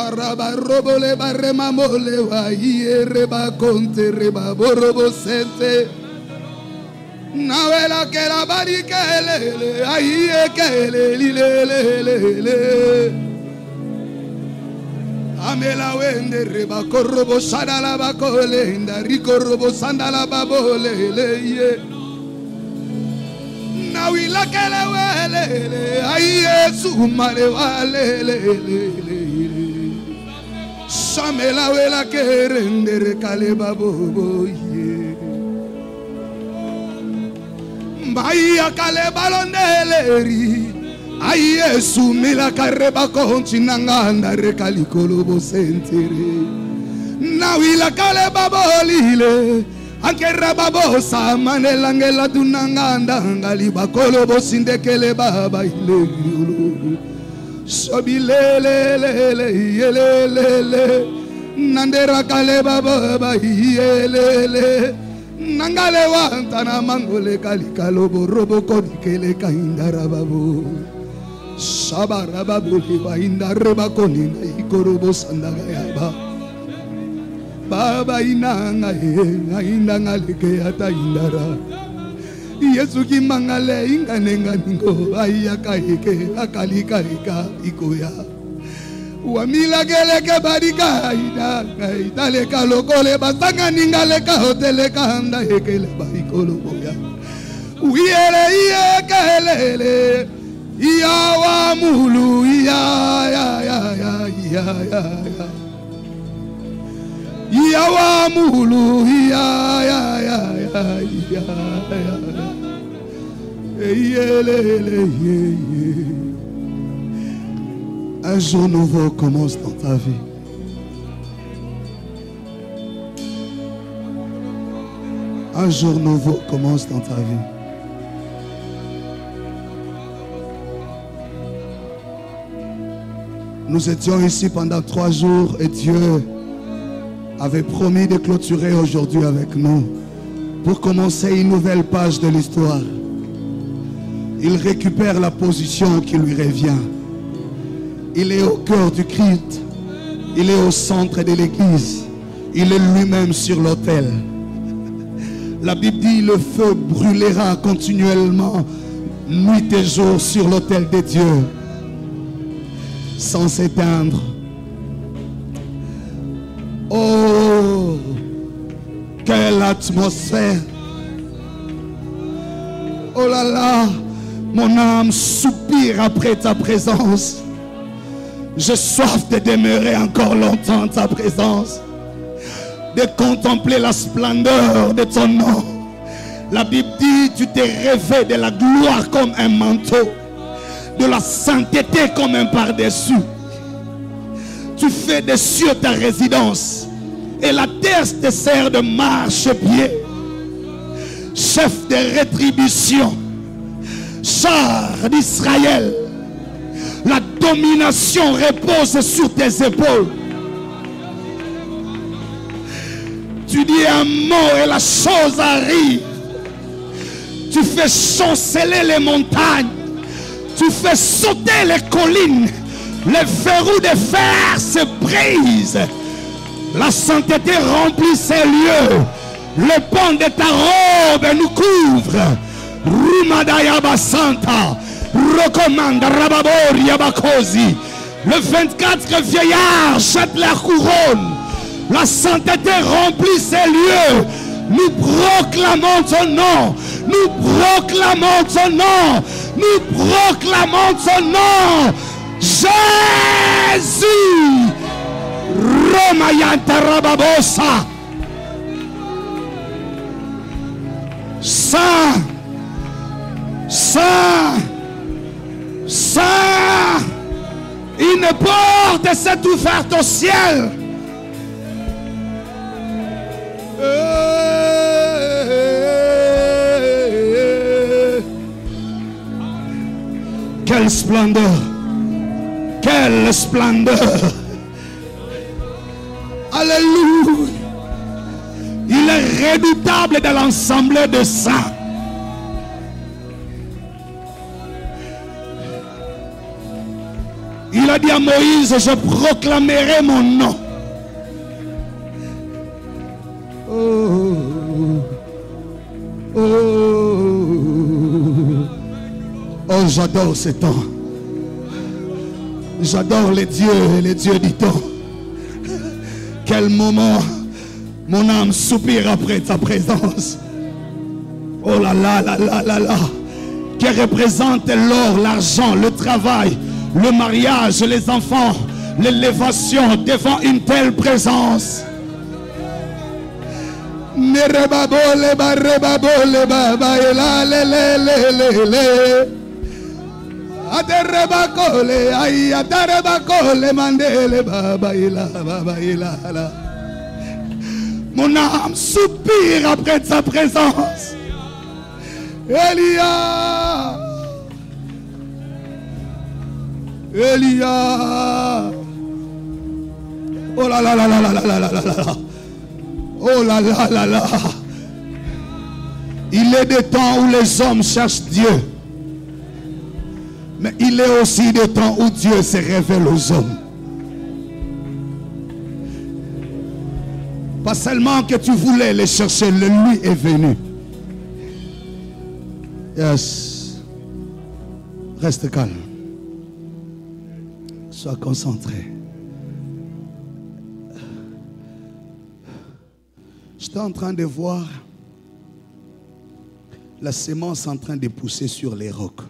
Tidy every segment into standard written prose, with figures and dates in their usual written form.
Araba robole barema mole wa hiere ba konte reba borobo sente. Nawela ke la barikele aye kele lilele. Amela wende reba korobo sadala bakole ndari korobo sandala babole ye. Nawila kele wele aye sumare wale. Samela wela kerendere kaleba bobo ye. Mbaya kaleba londeleri. Aye sumela kareba kontinanga ndare kalikolobo sentere. Nawila kaleba bolile. Ankera babo samanela ngela dunanga ndangali bakolobo sindekele baba ile. Sobilele yelele nandera kale baba yelele nangale wantana mangole kalikalo borobo kodikele kaindara babu sabara babu liba indare bakoni na ikorobo sandaga yaba baba inanga inanga leke ata indara Yesu ki mangale inganenga ningo ayaka eke akalika eka ikoya wamila geleke barika ida itale kalokole basanga ningale ka hotele kanda ekele baikolo boya uyele yekelele ya wa mulu ya wa mulu Un jour nouveau commence dans ta vie. Un jour nouveau commence dans ta vie. Nous étions ici pendant 3 jours et Dieu avait promis de clôturer aujourd'hui avec nous pour commencer une nouvelle page de l'histoire. Il récupère la position qui lui revient. Il est au cœur du Christ. Il est au centre de l'église. Il est lui-même sur l'autel. La Bible dit le feu brûlera continuellement nuit et jour sur l'autel de Dieu sans s'éteindre. Oh, quelle atmosphère! Oh là là, mon âme soupire après ta présence. J'ai soif de demeurer encore longtemps en ta présence, de contempler la splendeur de ton nom. La Bible dit, tu t'es rêvé de la gloire comme un manteau, de la sainteté comme un par-dessus. Tu fais des cieux ta résidence et la terre te sert de marchepied. Chef de rétribution, char d'Israël, la domination repose sur tes épaules. Tu dis un mot et la chose arrive. Tu fais chanceler les montagnes. Tu fais sauter les collines. Les verrous de fer se brisent. La sainteté remplit ces lieux. Le pan de ta robe nous couvre. Rumadayaba Santa. Recommande Rababori Yabakosi. Le 24 vieillards jettent leur couronne. La sainteté remplit ces lieux. Nous proclamons ton nom. Nous proclamons ton nom. Nous proclamons ton nom. Jésus. Romayanta Rababosa. Saint. Saint. Saint. Une porte s'est ouverte au ciel. Quelle splendeur! Quelle splendeur! Alléluia! Il est redoutable dans l'ensemble de saints. Il a dit à Moïse, je proclamerai mon nom. Oh, oh, oh, j'adore ce temps. J'adore les dieux du temps. Quel moment mon âme soupire après ta présence. Oh là là là là là là. Qui représente l'or, l'argent, le travail, le mariage, les enfants, l'élévation devant une telle présence. Mon âme soupire après ta présence. Elia, Elia. Oh là là là là là là là là là. Oh là là là là. Il est des temps où les hommes cherchent Dieu. Mais il est aussi des temps où Dieu se révèle aux hommes. Pas seulement que tu voulais les chercher, lui est venu. Yes. Reste calme. Sois concentré. J'étais en train de voir la sémence en train de pousser sur les rocs.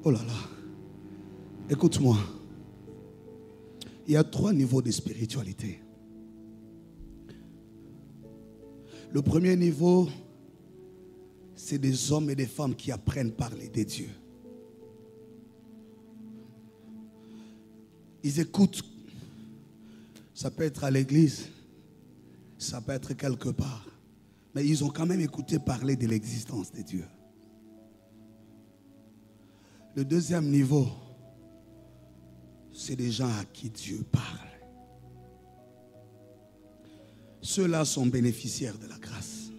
Oh là là. Écoute-moi. Il y a 3 niveaux de spiritualité. Le premier niveau, c'est des hommes et des femmes qui apprennent à parler de Dieu. Ils écoutent. Ça peut être à l'église, ça peut être quelque part. Mais ils ont quand même écouté parler de l'existence de Dieu. Le deuxième niveau, c'est des gens à qui Dieu parle. Ceux-là sont bénéficiaires de la grâce.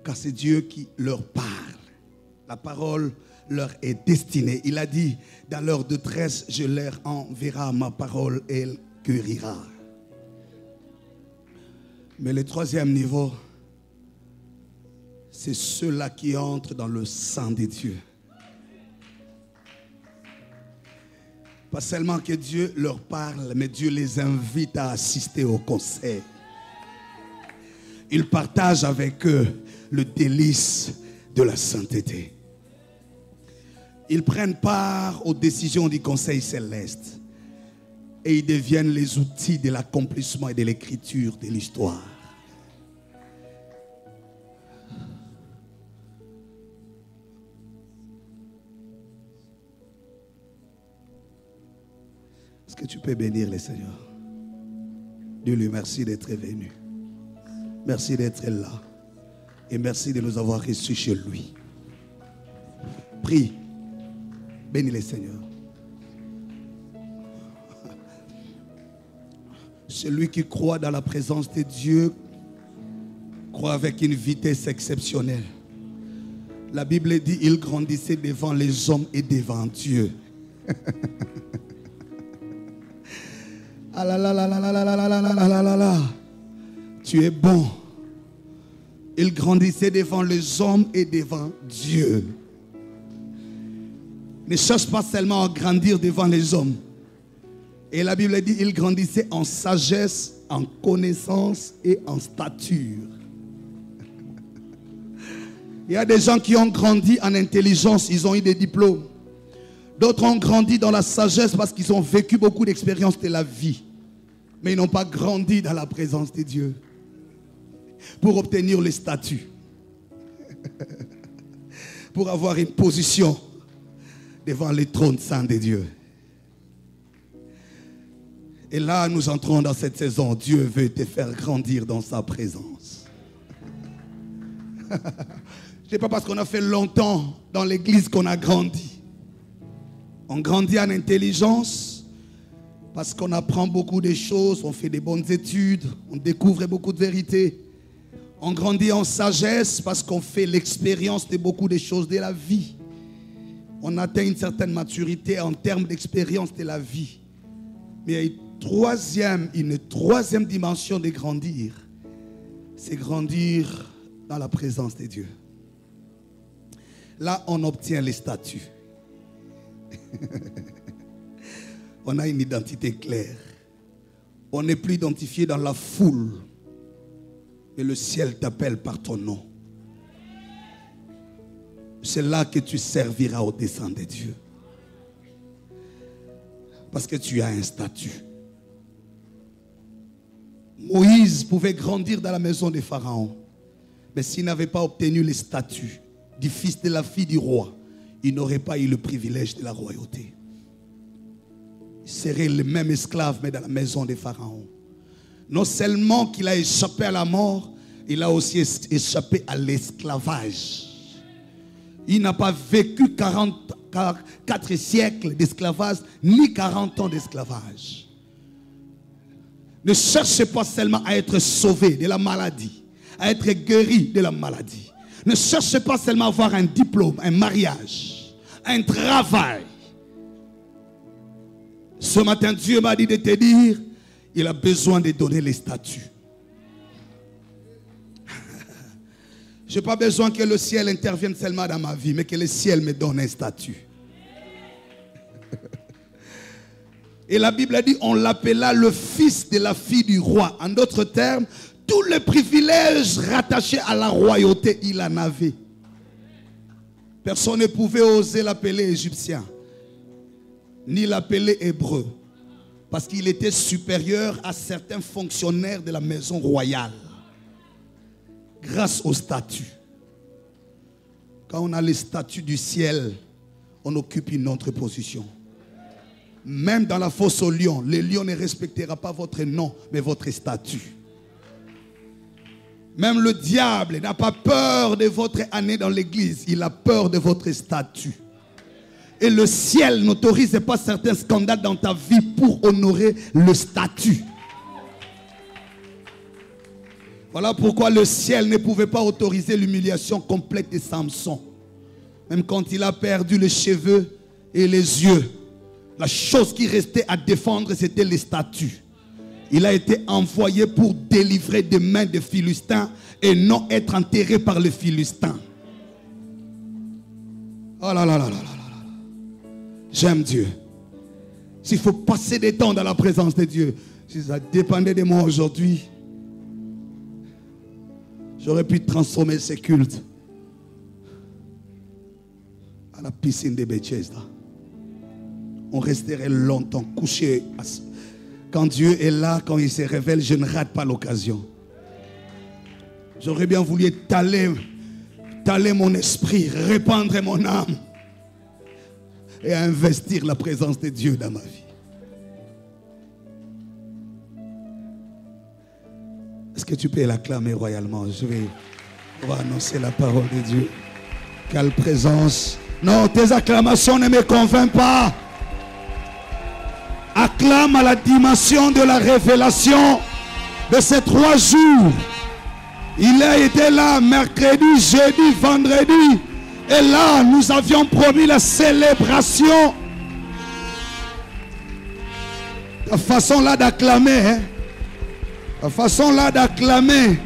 Car c'est Dieu qui leur parle. La parole leur est destinée. Il a dit, dans leur détresse, je leur enverrai ma parole et elle guérira. Mais le troisième niveau, c'est ceux-là qui entrent dans le sang de Dieu. Pas seulement que Dieu leur parle, mais Dieu les invite à assister au conseil. Il partage avec eux le délice de la sainteté. Ils prennent part aux décisions du conseil céleste et ils deviennent les outils de l'accomplissement et de l'écriture de l'histoire. Est-ce que tu peux bénir le Seigneur? Dis-lui merci d'être venu. Merci d'être là. Et merci de nous avoir reçus chez lui. Prie. Bénis le Seigneur. Celui qui croit dans la présence de Dieu croit avec une vitesse exceptionnelle. La Bible dit il grandissait devant les hommes et devant Dieu. Ah là là là là là là là là là là là là. Tu es bon. Il grandissait devant les hommes et devant Dieu. Ne cherche pas seulement à grandir devant les hommes. Et la Bible dit il grandissait en sagesse, en connaissance et en stature. Il y a des gens qui ont grandi en intelligence, ils ont eu des diplômes. D'autres ont grandi dans la sagesse parce qu'ils ont vécu beaucoup d'expériences de la vie. Mais ils n'ont pas grandi dans la présence de Dieu pour obtenir le statut, pour avoir une position devant le trône saint de Dieu. Et là, nous entrons dans cette saison. Dieu veut te faire grandir dans sa présence. Ce n'est pas parce qu'on a fait longtemps dans l'église qu'on a grandi. On grandit en intelligence parce qu'on apprend beaucoup de choses, on fait des bonnes études, on découvre beaucoup de vérités. On grandit en sagesse parce qu'on fait l'expérience de beaucoup de choses de la vie. On atteint une certaine maturité en termes d'expérience de la vie. Mais une troisième dimension de grandir, c'est grandir dans la présence de Dieu. Là, on obtient les statuts. On a une identité claire. On n'est plus identifié dans la foule. Mais le ciel t'appelle par ton nom. C'est là que tu serviras au dessein de Dieu. Parce que tu as un statut. Moïse pouvait grandir dans la maison de Pharaon. Mais s'il n'avait pas obtenu le statut du fils de la fille du roi, il n'aurait pas eu le privilège de la royauté. Il serait le même esclave, mais dans la maison de Pharaon. Non seulement qu'il a échappé à la mort, il a aussi échappé à l'esclavage. Il n'a pas vécu 4 siècles d'esclavage, ni 40 ans d'esclavage. Ne cherchez pas seulement à être sauvé de la maladie, à être guéri de la maladie. Ne cherchez pas seulement à avoir un diplôme, un mariage, un travail. Ce matin, Dieu m'a dit de te dire, il a besoin de donner les statuts. Je n'ai pas besoin que le ciel intervienne seulement dans ma vie, mais que le ciel me donne un statut. Et la Bible a dit, on l'appela le fils de la fille du roi. En d'autres termes, tous les privilèges rattachés à la royauté, il en avait. Personne ne pouvait oser l'appeler égyptien, ni l'appeler hébreu, parce qu'il était supérieur à certains fonctionnaires de la maison royale. Grâce au statut. Quand on a les statuts du ciel, on occupe une autre position. Même dans la fosse au lion, le lion ne respectera pas votre nom, mais votre statut. Même le diable n'a pas peur de votre année dans l'église, il a peur de votre statut. Et le ciel n'autorise pas certains scandales dans ta vie pour honorer le statut. Voilà pourquoi le ciel ne pouvait pas autoriser l'humiliation complète de Samson. Même quand il a perdu les cheveux et les yeux, la chose qui restait à défendre, c'était les statuts. Il a été envoyé pour délivrer des mains des Philistins et non être enterré par les Philistins. Oh là là là là là là. J'aime Dieu. S'il faut passer des temps dans la présence de Dieu, si ça dépendait de moi aujourd'hui, j'aurais pu transformer ces cultes à la piscine de Bethesda. On resterait longtemps couché. Quand Dieu est là, quand il se révèle, je ne rate pas l'occasion. J'aurais bien voulu taler mon esprit, répandre mon âme et investir la présence de Dieu dans ma vie. Est-ce que tu peux l'acclamer royalement? On va annoncer la parole de Dieu. Quelle présence. Non, tes acclamations ne me convainquent pas. Acclame à la dimension de la révélation de ces 3 jours. Il a été là mercredi, jeudi, vendredi. Et là, nous avions promis la célébration. La façon là d'acclamer, hein? La façon là d'acclamer.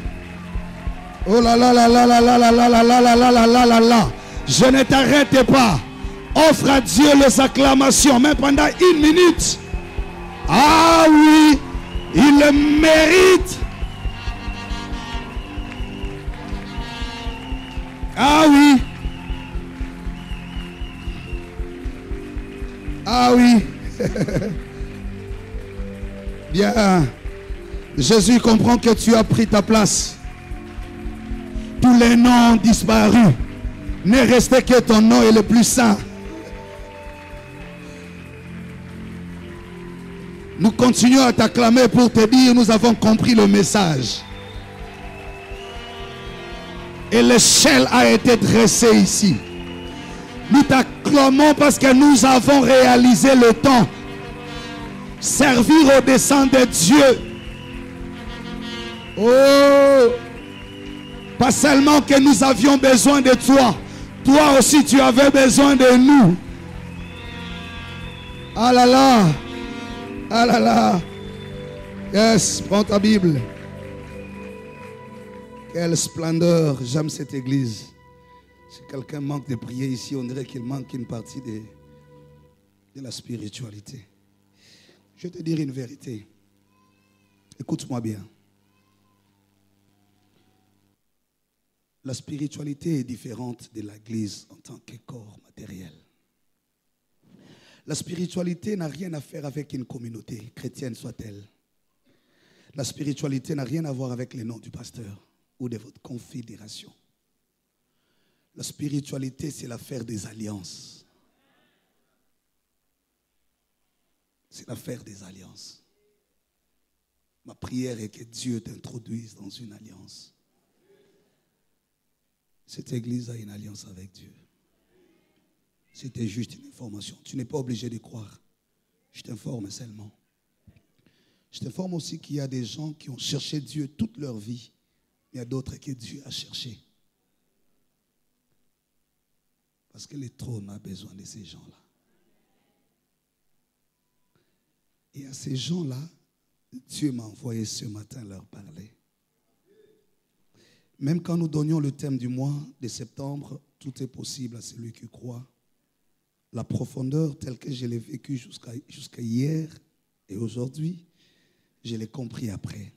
Oh là là là là là là là là là là là là là là là. Je ne t'arrête pas. Offre à Dieu les acclamations, même pendant 1 minute. Ah oui, il le mérite. Ah oui. Ah oui. Bien. Jésus comprend que tu as pris ta place. Tous les noms ont disparu. Ne restait que ton nom est le plus saint. Nous continuons à t'acclamer pour te dire nous avons compris le message. Et l'échelle a été dressée ici. Nous t'acclamons parce que nous avons réalisé le temps. Servir au dessein de Dieu. Oh, pas seulement que nous avions besoin de toi, toi aussi tu avais besoin de nous. Ah là là, ah là là. Yes, prends ta Bible. Quelle splendeur, j'aime cette église. Si quelqu'un manque de prier ici, on dirait qu'il manque une partie de la spiritualité. Je vais te dire une vérité. Écoute-moi bien. La spiritualité est différente de l'église en tant que corps matériel. La spiritualité n'a rien à faire avec une communauté, chrétienne soit-elle. La spiritualité n'a rien à voir avec le nom du pasteur ou de votre confédération. La spiritualité, c'est l'affaire des alliances. C'est l'affaire des alliances. Ma prière est que Dieu t'introduise dans une alliance. Cette église a une alliance avec Dieu. C'était juste une information. Tu n'es pas obligé de croire. Je t'informe seulement. Je t'informe aussi qu'il y a des gens qui ont cherché Dieu toute leur vie. Il y a d'autres que Dieu a cherché. Parce que le trône a besoin de ces gens-là. Et à ces gens-là, Dieu m'a envoyé ce matin leur parler. Même quand nous donnions le thème du mois de septembre, tout est possible à celui qui croit. La profondeur telle que je l'ai vécue jusqu'à hier et aujourd'hui, je l'ai compris après.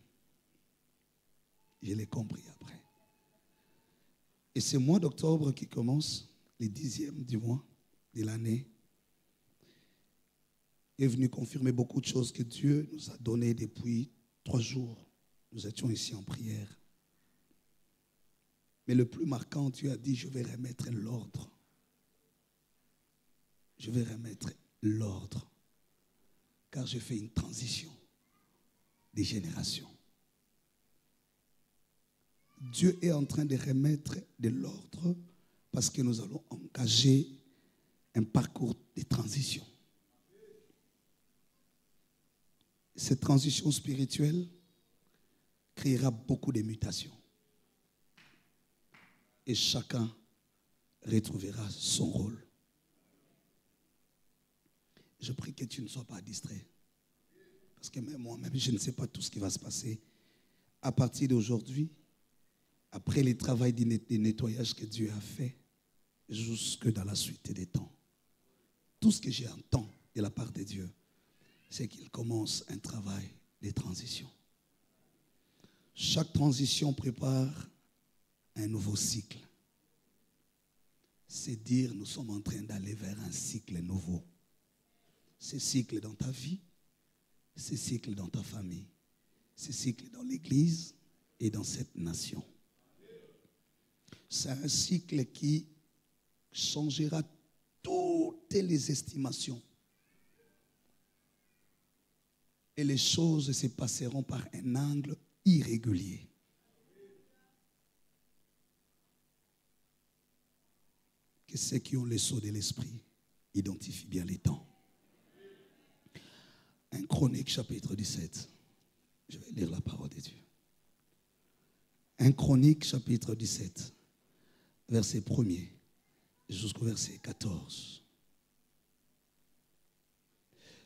Je l'ai compris après. Et ce mois d'octobre qui commence, le 10e du mois de l'année, est venu confirmer beaucoup de choses que Dieu nous a données depuis 3 jours. Nous étions ici en prière. Mais le plus marquant, Dieu a dit, je vais remettre l'ordre. Je vais remettre l'ordre. Car je fais une transition des générations. Dieu est en train de remettre de l'ordre parce que nous allons engager un parcours de transition. Cette transition spirituelle créera beaucoup de mutations. Et chacun retrouvera son rôle. Je prie que tu ne sois pas distrait. Parce que même moi-même, je ne sais pas tout ce qui va se passer. À partir d'aujourd'hui, après le travail de nettoyage que Dieu a fait, jusque dans la suite des temps. Tout ce que j'entends de la part de Dieu, c'est qu'il commence un travail de transition. Chaque transition prépare un nouveau cycle. C'est dire, nous sommes en train d'aller vers un cycle nouveau. Ce cycle dans ta vie, ce cycle dans ta famille, ce cycle dans l'église et dans cette nation. C'est un cycle qui changera toutes les estimations. Et les choses se passeront par un angle irrégulier. Que ceux qui ont le sceau de l'esprit identifient bien les temps. 1 Chronique chapitre 17. Je vais lire la parole de Dieu. 1 Chronique chapitre 17, verset 1er jusqu'au verset 14.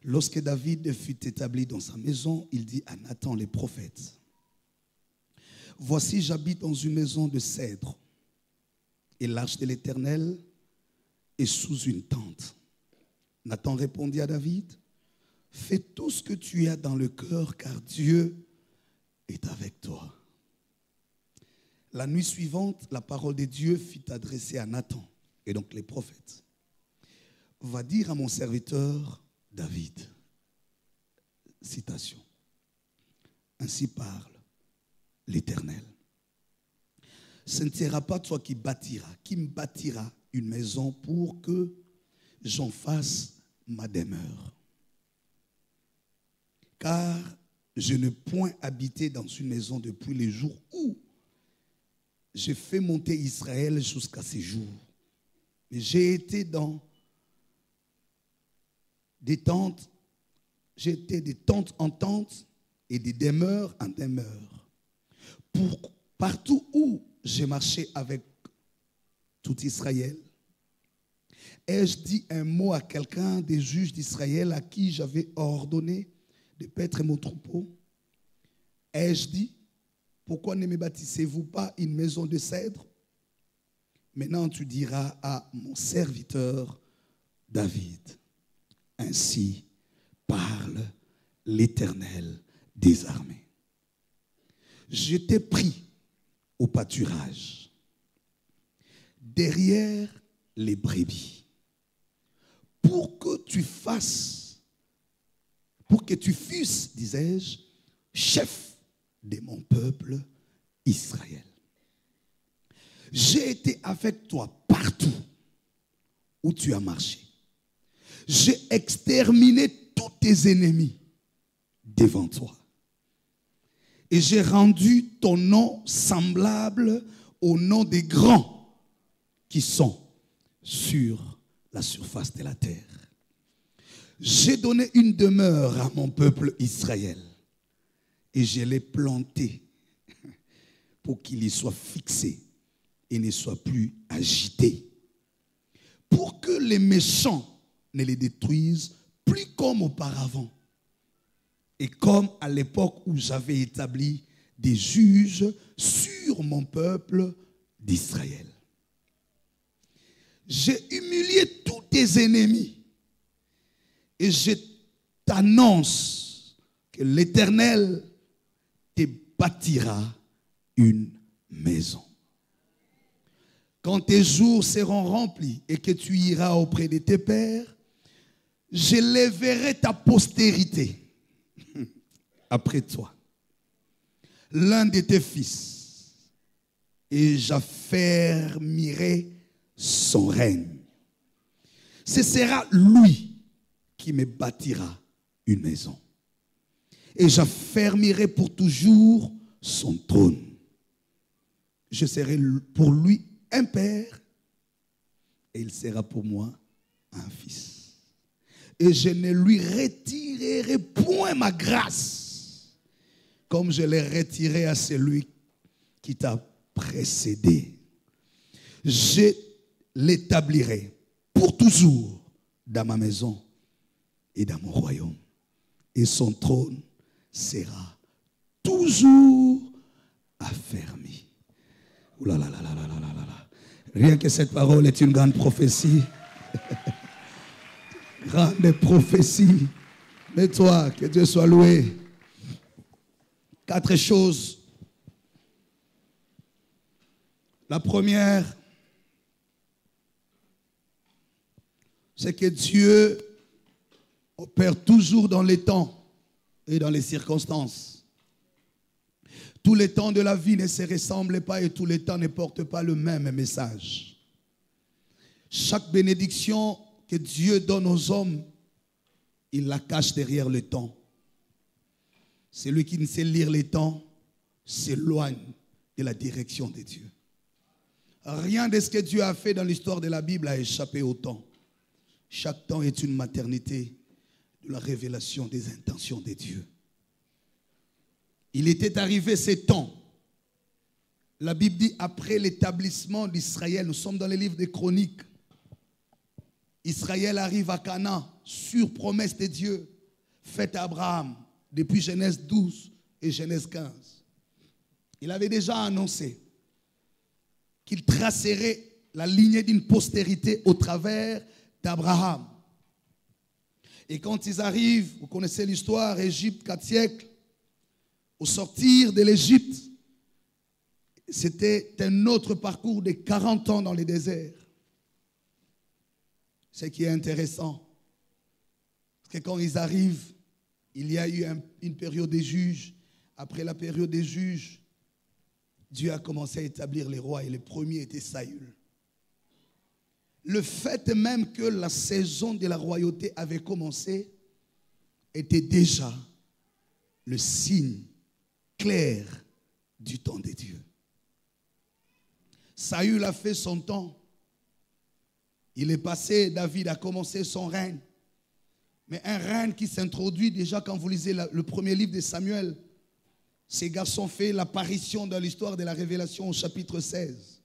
Lorsque David fut établi dans sa maison, il dit à Nathan le prophète, « Voici, j'habite dans une maison de cèdre, et l'arche de l'Éternel est sous une tente. » Nathan répondit à David, « Fais tout ce que tu as dans le cœur, car Dieu est avec toi. » La nuit suivante, la parole de Dieu fut adressée à Nathan, et donc les prophètes. « Va dire à mon serviteur David. » Citation. « Ainsi parle l'Éternel. Ce ne sera pas toi qui me bâtira une maison pour que j'en fasse ma demeure. Car je n'ai point habité dans une maison depuis les jours où j'ai fait monter Israël jusqu'à ces jours. Mais j'ai été dans des tentes, j'ai été de tente en tente et de demeure en demeure. Partout où j'ai marché avec tout Israël. Ai-je dit un mot à quelqu'un des juges d'Israël à qui j'avais ordonné de paître mon troupeau? Ai-je dit, pourquoi ne me bâtissez-vous pas une maison de cèdre? Maintenant tu diras à mon serviteur David, ainsi parle l'Éternel des armées. Je t'ai pris au pâturage, derrière les brebis, pour que tu fusses, disais-je, chef de mon peuple Israël. J'ai été avec toi partout où tu as marché. J'ai exterminé tous tes ennemis devant toi. Et j'ai rendu ton nom semblable au nom des grands qui sont sur la surface de la terre. J'ai donné une demeure à mon peuple Israël et je l'ai planté pour qu'il y soit fixé et ne soit plus agité, pour que les méchants ne les détruisent plus comme auparavant et comme à l'époque où j'avais établi des juges sur mon peuple d'Israël. J'ai humilié tous tes ennemis et je t'annonce que l'Éternel te bâtira une maison. Quand tes jours seront remplis et que tu iras auprès de tes pères, j'élèverai ta postérité après toi, l'un de tes fils, et j'affermirai son règne. Ce sera lui qui me bâtira une maison. Et j'affermirai pour toujours son trône. Je serai pour lui un père et il sera pour moi un fils. Et je ne lui retirerai point ma grâce comme je l'ai retiré à celui qui t'a précédé. Je l'établirai pour toujours dans ma maison et dans mon royaume. Et son trône sera toujours affermi. Ouh là là là là là là là là. Rien que cette parole est une grande prophétie. Grande prophétie. Mais toi, que Dieu soit loué. 4 choses. La première, c'est que Dieu opère toujours dans les temps et dans les circonstances. Tous les temps de la vie ne se ressemblent pas et tous les temps ne portent pas le même message. Chaque bénédiction que Dieu donne aux hommes, il la cache derrière le temps. Celui qui ne sait lire les temps s'éloigne de la direction de Dieu. Rien de ce que Dieu a fait dans l'histoire de la Bible a échappé au temps. Chaque temps est une maternité de la révélation des intentions de Dieu. Il était arrivé ces temps. La Bible dit après l'établissement d'Israël, nous sommes dans les livres des Chroniques. Israël arrive à Canaan sur promesse de Dieu faite à Abraham depuis Genèse 12 et Genèse 15. Il avait déjà annoncé qu'il tracerait la lignée d'une postérité au travers d'Abraham. Et quand ils arrivent, vous connaissez l'histoire, Égypte, 4 siècles, au sortir de l'Égypte, c'était un autre parcours de 40 ans dans le désert. Ce qui est intéressant, c'est que quand ils arrivent, il y a eu une période des juges. Après la période des juges, Dieu a commencé à établir les rois et le premier était Saül. Le fait même que la saison de la royauté avait commencé était déjà le signe clair du temps de Dieu. Saül a fait son temps. Il est passé, David a commencé son règne. Mais un règne qui s'introduit déjà quand vous lisez le premier livre de Samuel. Ces garçons fait l'apparition dans l'histoire de la Révélation au chapitre 16,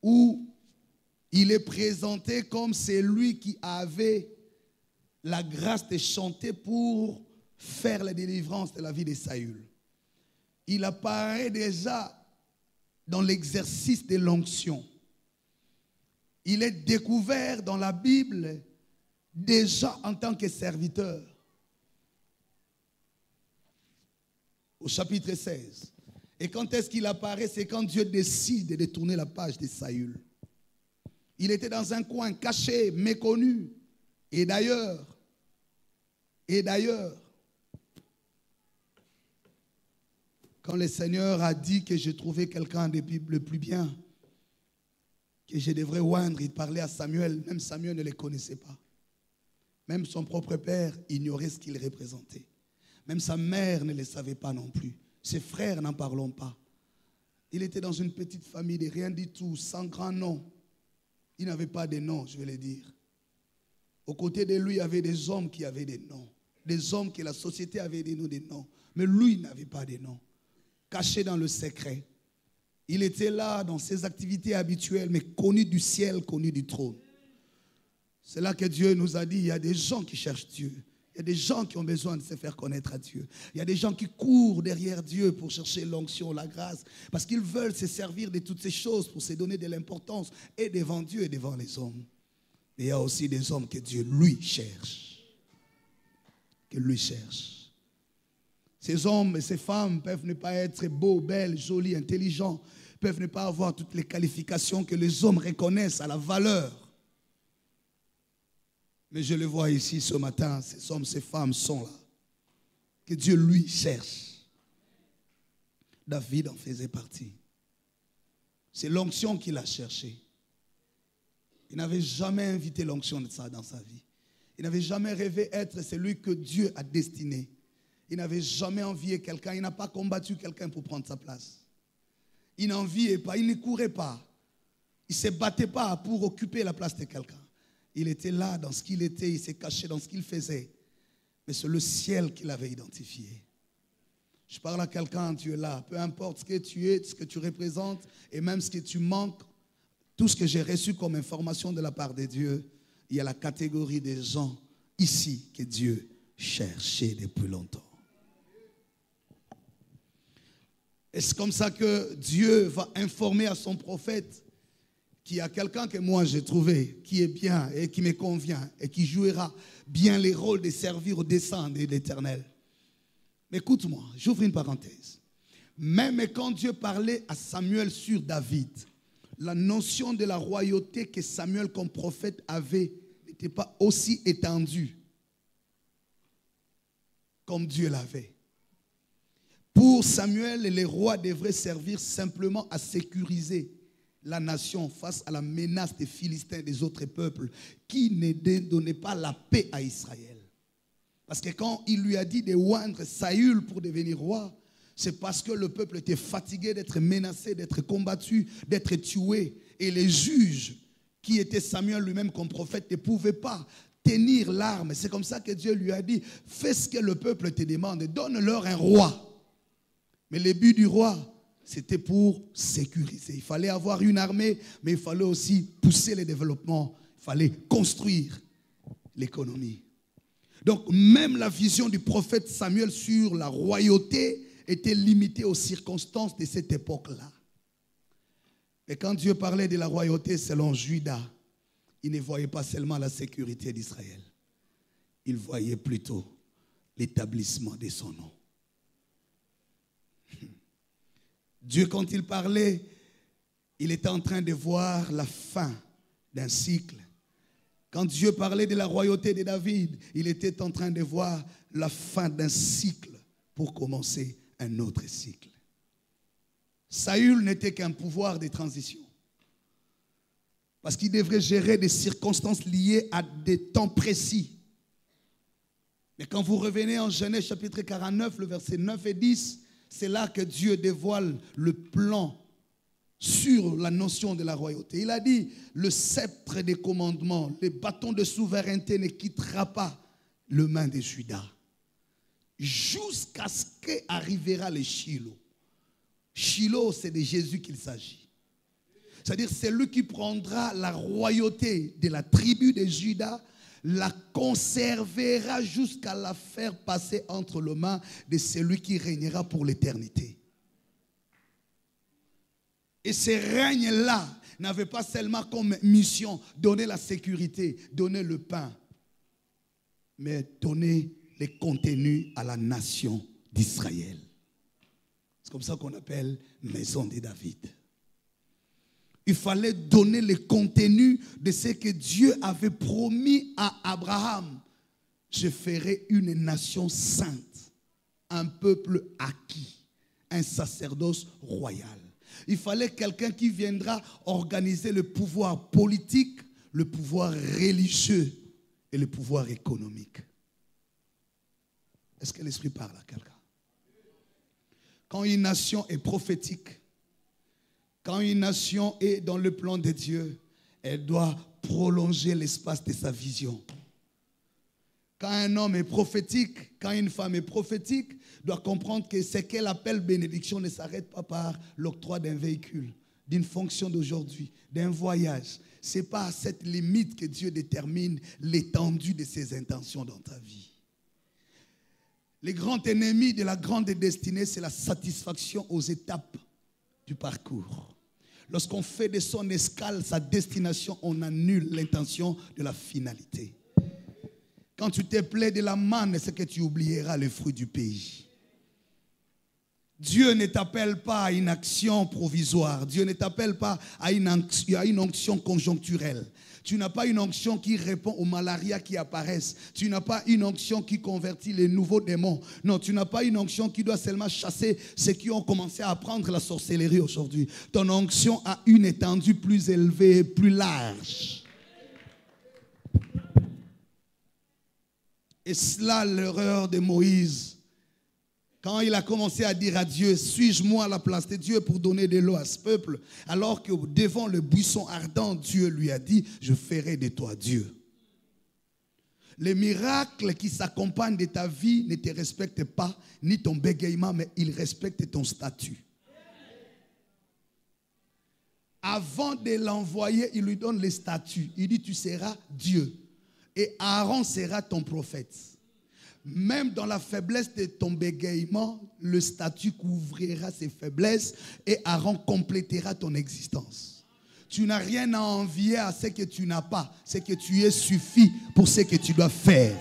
où il est présenté comme celui qui avait la grâce de chanter pour faire la délivrance de la vie de Saül. Il apparaît déjà dans l'exercice de l'onction. Il est découvert dans la Bible déjà en tant que serviteur. Au chapitre 16. Et quand est-ce qu'il apparaît? C'est quand Dieu décide de tourner la page de Saül. Il était dans un coin caché, méconnu. Et d'ailleurs, quand le Seigneur a dit que j'ai trouvé quelqu'un de le plus bien, que je devrais oindre, il parlait à Samuel. Même Samuel ne le connaissait pas. Même son propre père ignorait ce qu'il représentait. Même sa mère ne le savait pas non plus. Ses frères n'en parlons pas. Il était dans une petite famille de rien du tout, sans grand nom. Il n'avait pas de nom, je vais le dire. Aux côtés de lui, il y avait des hommes qui avaient des noms. Des hommes que la société avait donné des noms. Mais lui n'avait pas de nom. Caché dans le secret. Il était là dans ses activités habituelles, mais connu du ciel, connu du trône. C'est là que Dieu nous a dit, il y a des gens qui cherchent Dieu. Il y a des gens qui ont besoin de se faire connaître à Dieu. Il y a des gens qui courent derrière Dieu pour chercher l'onction, la grâce, parce qu'ils veulent se servir de toutes ces choses pour se donner de l'importance et devant Dieu et devant les hommes. Mais il y a aussi des hommes que Dieu, lui, cherche. Que lui cherche. Ces hommes et ces femmes peuvent ne pas être beaux, belles, jolis, intelligents, peuvent ne pas avoir toutes les qualifications que les hommes reconnaissent à la valeur. Mais je le vois ici ce matin, ces hommes, ces femmes sont là. Que Dieu, lui, cherche. David en faisait partie. C'est l'onction qu'il a cherché. Il n'avait jamais invité l'onction de ça dans sa vie. Il n'avait jamais rêvé être celui que Dieu a destiné. Il n'avait jamais envié quelqu'un. Il n'a pas combattu quelqu'un pour prendre sa place. Il n'enviait pas, il ne courait pas. Il ne se battait pas pour occuper la place de quelqu'un. Il était là dans ce qu'il était, il s'est caché dans ce qu'il faisait. Mais c'est le ciel qui l'avait identifié. Je parle à quelqu'un, tu es là. Peu importe ce que tu es, ce que tu représentes, et même ce que tu manques, tout ce que j'ai reçu comme information de la part de Dieu, il y a la catégorie des gens ici que Dieu cherchait depuis longtemps. Et c'est comme ça que Dieu va informer à son prophète qu'il y a quelqu'un que moi j'ai trouvé, qui est bien et qui me convient et qui jouera bien les rôles de servir au dessein de l'Éternel. Mais écoute-moi, j'ouvre une parenthèse. Même quand Dieu parlait à Samuel sur David, la notion de la royauté que Samuel comme prophète avait n'était pas aussi étendue comme Dieu l'avait. Pour Samuel, les rois devraient servir simplement à sécuriser la nation face à la menace des Philistins et des autres peuples qui ne donnaient pas la paix à Israël. Parce que quand il lui a dit de oindre Saül pour devenir roi, c'est parce que le peuple était fatigué d'être menacé, d'être combattu, d'être tué. Et les juges, qui étaient Samuel lui-même comme prophète, ne pouvaient pas tenir l'arme. C'est comme ça que Dieu lui a dit, fais ce que le peuple te demande, donne-leur un roi. Mais le but du roi, c'était pour sécuriser. Il fallait avoir une armée, mais il fallait aussi pousser le développement. Il fallait construire l'économie. Donc, même la vision du prophète Samuel sur la royauté était limitée aux circonstances de cette époque-là. Et quand Dieu parlait de la royauté selon Juda, il ne voyait pas seulement la sécurité d'Israël. Il voyait plutôt l'établissement de son nom. Dieu, quand il parlait, il était en train de voir la fin d'un cycle. Quand Dieu parlait de la royauté de David, il était en train de voir la fin d'un cycle pour commencer un autre cycle. Saül n'était qu'un pouvoir de transition. Parce qu'il devrait gérer des circonstances liées à des temps précis. Mais quand vous revenez en Genèse chapitre 49, le verset 9 et 10, c'est là que Dieu dévoile le plan sur la notion de la royauté. Il a dit, le sceptre des commandements, le bâton de souveraineté ne quittera pas les mains de Juda. jusqu'à ce qu'arrivera le Shiloh. Shiloh, c'est de Jésus qu'il s'agit. C'est-à-dire, c'est lui qui prendra la royauté de la tribu de Juda, la conservera jusqu'à la faire passer entre les mains de celui qui régnera pour l'éternité. Et ce règne-là n'avait pas seulement comme mission donner la sécurité, donner le pain, mais donner les contenus à la nation d'Israël. C'est comme ça qu'on appelle Maison de David. Il fallait donner le contenu de ce que Dieu avait promis à Abraham. Je ferai une nation sainte, un peuple acquis, un sacerdoce royal. Il fallait quelqu'un qui viendra organiser le pouvoir politique, le pouvoir religieux et le pouvoir économique. Est-ce que l'Esprit parle à quelqu'un? Quand une nation est prophétique, quand une nation est dans le plan de Dieu, elle doit prolonger l'espace de sa vision. Quand un homme est prophétique, quand une femme est prophétique, doit comprendre que ce qu'elle appelle bénédiction ne s'arrête pas par l'octroi d'un véhicule, d'une fonction d'aujourd'hui, d'un voyage. Ce n'est pas à cette limite que Dieu détermine l'étendue de ses intentions dans ta vie. Le grand ennemi de la grande destinée, c'est la satisfaction aux étapes du parcours. Lorsqu'on fait de son escale sa destination, on annule l'intention de la finalité. Quand tu te plais de la manne, c'est que tu oublieras le fruit du pays. Dieu ne t'appelle pas à une action provisoire. Dieu ne t'appelle pas à une onction conjoncturelle. Tu n'as pas une onction qui répond aux malarias qui apparaissent. Tu n'as pas une onction qui convertit les nouveaux démons. Non, tu n'as pas une onction qui doit seulement chasser ceux qui ont commencé à apprendre la sorcellerie aujourd'hui. Ton onction a une étendue plus élevée, plus large. Et cela, l'erreur de Moïse. Quand il a commencé à dire à Dieu, suis-je-moi à la place de Dieu pour donner de l'eau à ce peuple, alors que devant le buisson ardent, Dieu lui a dit, je ferai de toi Dieu. Les miracles qui s'accompagnent de ta vie ne te respectent pas, ni ton bégaiement, mais ils respectent ton statut. Avant de l'envoyer, il lui donne le statut. Il dit, tu seras Dieu. Et Aaron sera ton prophète. Même dans la faiblesse de ton bégaiement, le statut couvrira ses faiblesses et Aaron complétera ton existence. Tu n'as rien à envier à ce que tu n'as pas. Ce que tu es suffit pour ce que tu dois faire.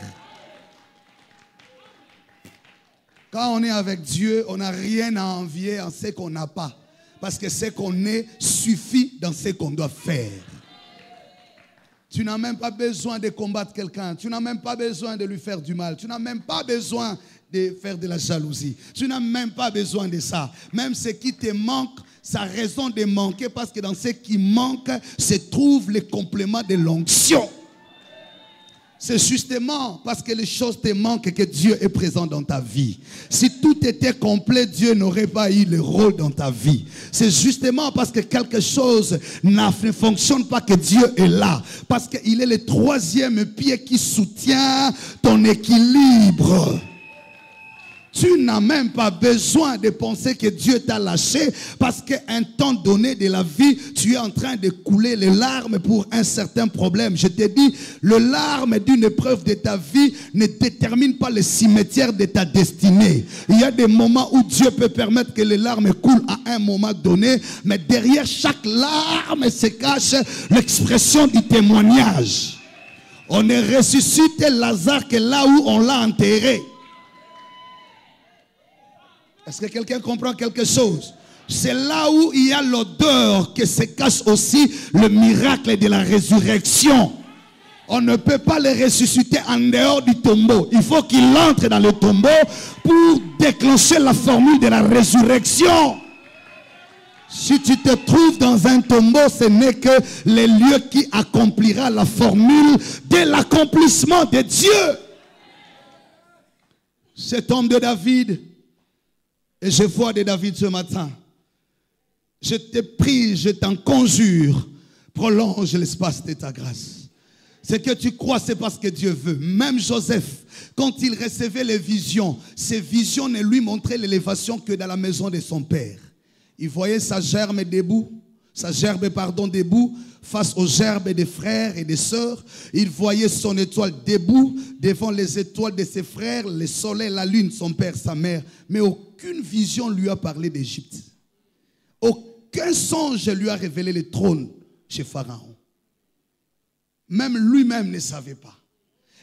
Quand on est avec Dieu, on n'a rien à envier à ce qu'on n'a pas. Parce que ce qu'on est suffit dans ce qu'on doit faire. Tu n'as même pas besoin de combattre quelqu'un. Tu n'as même pas besoin de lui faire du mal. Tu n'as même pas besoin de faire de la jalousie. Tu n'as même pas besoin de ça. Même ce qui te manque, ça a raison de manquer parce que dans ce qui manque se trouve le complément de l'onction. C'est justement parce que les choses te manquent que Dieu est présent dans ta vie. Si tout était complet, Dieu n'aurait pas eu le rôle dans ta vie. C'est justement parce que quelque chose ne fonctionne pas que Dieu est là. Parce qu'il est le troisième pied qui soutient ton équilibre. Tu n'as même pas besoin de penser que Dieu t'a lâché parce qu'à un temps donné de la vie, tu es en train de couler les larmes pour un certain problème. Je te dis, le larme d'une épreuve de ta vie ne détermine pas le cimetière de ta destinée. Il y a des moments où Dieu peut permettre que les larmes coulent à un moment donné, mais derrière chaque larme se cache l'expression du témoignage. On ne ressuscite Lazare que là où on l'a enterré. Est-ce que quelqu'un comprend quelque chose? C'est là où il y a l'odeur que se cache aussi le miracle de la résurrection. On ne peut pas le ressusciter en dehors du tombeau. Il faut qu'il entre dans le tombeau pour déclencher la formule de la résurrection. Si tu te trouves dans un tombeau, ce n'est que le lieu qui accomplira la formule de l'accomplissement de Dieu. Cet homme de David, et je vois de David ce matin, je te prie, je t'en conjure, prolonge l'espace de ta grâce. Ce que tu crois, c'est parce que Dieu veut. Même Joseph, quand il recevait les visions, ces visions ne lui montraient l'élévation que dans la maison de son père. Il voyait sa gerbe debout, debout, face aux gerbes des frères et des sœurs. Il voyait son étoile debout devant les étoiles de ses frères, le soleil, la lune, son père, sa mère. Mais aucune vision lui a parlé d'Égypte. Aucun songe lui a révélé le trône chez Pharaon. Même lui-même ne savait pas.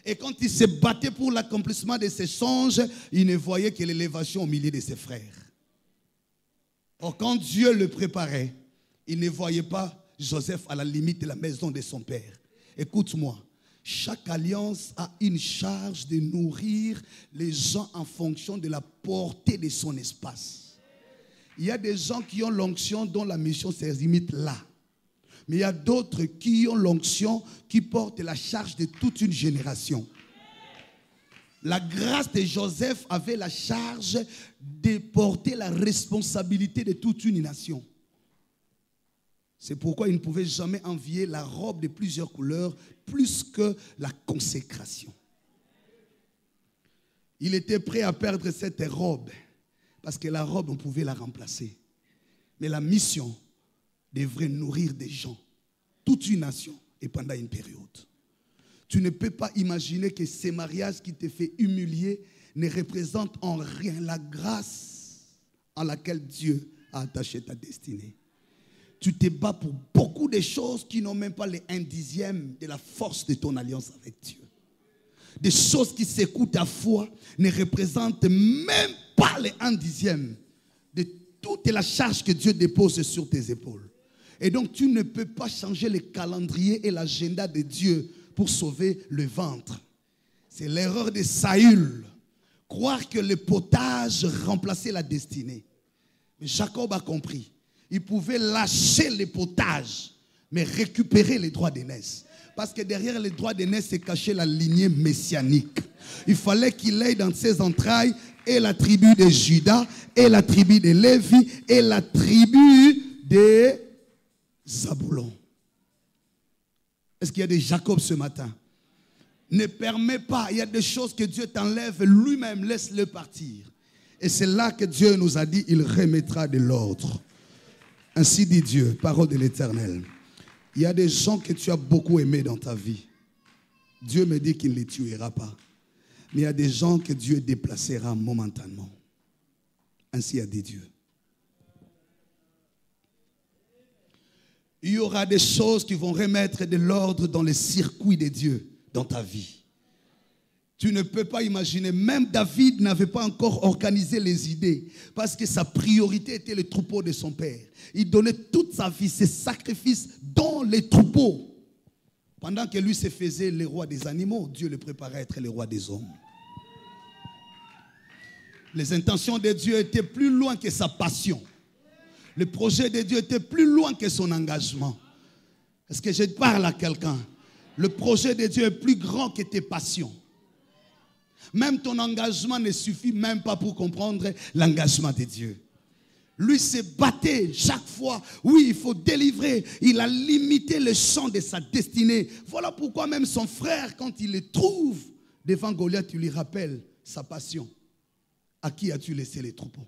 Et quand il se battait pour l'accomplissement de ses songes, il ne voyait que l'élévation au milieu de ses frères. Or, quand Dieu le préparait, il ne voyait pas Joseph à la limite de la maison de son père. Écoute-moi, chaque alliance a une charge de nourrir les gens en fonction de la portée de son espace. Il y a des gens qui ont l'onction dont la mission se limite là. Mais il y a d'autres qui ont l'onction qui portent la charge de toute une génération. La grâce de Joseph avait la charge de porter la responsabilité de toute une nation. C'est pourquoi il ne pouvait jamais envier la robe de plusieurs couleurs plus que la consécration. Il était prêt à perdre cette robe parce que la robe, on pouvait la remplacer. Mais la mission devrait nourrir des gens, toute une nation et pendant une période. Tu ne peux pas imaginer que ces mariages qui te fait humilier ne représentent en rien la grâce à laquelle Dieu a attaché ta destinée. Tu te bats pour beaucoup de choses qui n'ont même pas les 1/10 de la force de ton alliance avec Dieu. Des choses qui secouent ta foi ne représentent même pas les 1/10 de toute la charge que Dieu dépose sur tes épaules. Et donc tu ne peux pas changer le calendrier et l'agenda de Dieu pour sauver le ventre. C'est l'erreur de Saül. Croire que le potage remplaçait la destinée. Mais Jacob a compris. Il pouvait lâcher le potage, mais récupérer les droits d'aînesse. Parce que derrière les droits d'aînesse se cachait la lignée messianique. Il fallait qu'il ait dans ses entrailles et la tribu de Juda, et la tribu de Lévi, et la tribu de Zaboulon. Est-ce qu'il y a des Jacob ce matin? Ne permets pas, il y a des choses que Dieu t'enlève lui-même, laisse-le partir. Et c'est là que Dieu nous a dit, il remettra de l'ordre. Ainsi dit Dieu, parole de l'Éternel. Il y a des gens que tu as beaucoup aimés dans ta vie. Dieu me dit qu'il ne les tuera pas. Mais il y a des gens que Dieu déplacera momentanément. Ainsi a dit Dieu. Il y aura des choses qui vont remettre de l'ordre dans les circuits de Dieu dans ta vie. Tu ne peux pas imaginer, même David n'avait pas encore organisé les idées parce que sa priorité était le troupeau de son père. Il donnait toute sa vie, ses sacrifices dans les troupeaux. Pendant que lui se faisait le roi des animaux, Dieu le préparait à être le roi des hommes. Les intentions de Dieu étaient plus loin que sa passion. Le projet de Dieu était plus loin que son engagement. Est-ce que je parle à quelqu'un? Le projet de Dieu est plus grand que tes passions. Même ton engagement ne suffit même pas pour comprendre l'engagement de Dieu. Lui se battait chaque fois. Oui, il faut délivrer. Il a limité le champ de sa destinée. Voilà pourquoi même son frère, quand il le trouve devant Goliath, il lui rappelle sa passion. À qui as-tu laissé les troupeaux?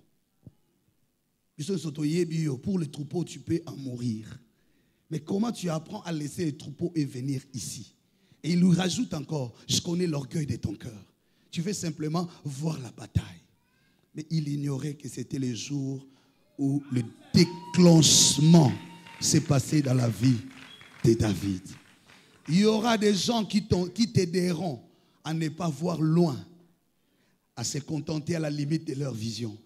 Pour les troupeaux, tu peux en mourir. Mais comment tu apprends à laisser les troupeaux et venir ici? Et il lui rajoute encore, je connais l'orgueil de ton cœur. Tu veux simplement voir la bataille. Mais il ignorait que c'était le jour où le déclenchement s'est passé dans la vie de David. Il y aura des gens qui t'aideront à ne pas voir loin, à se contenter à la limite de leur vision.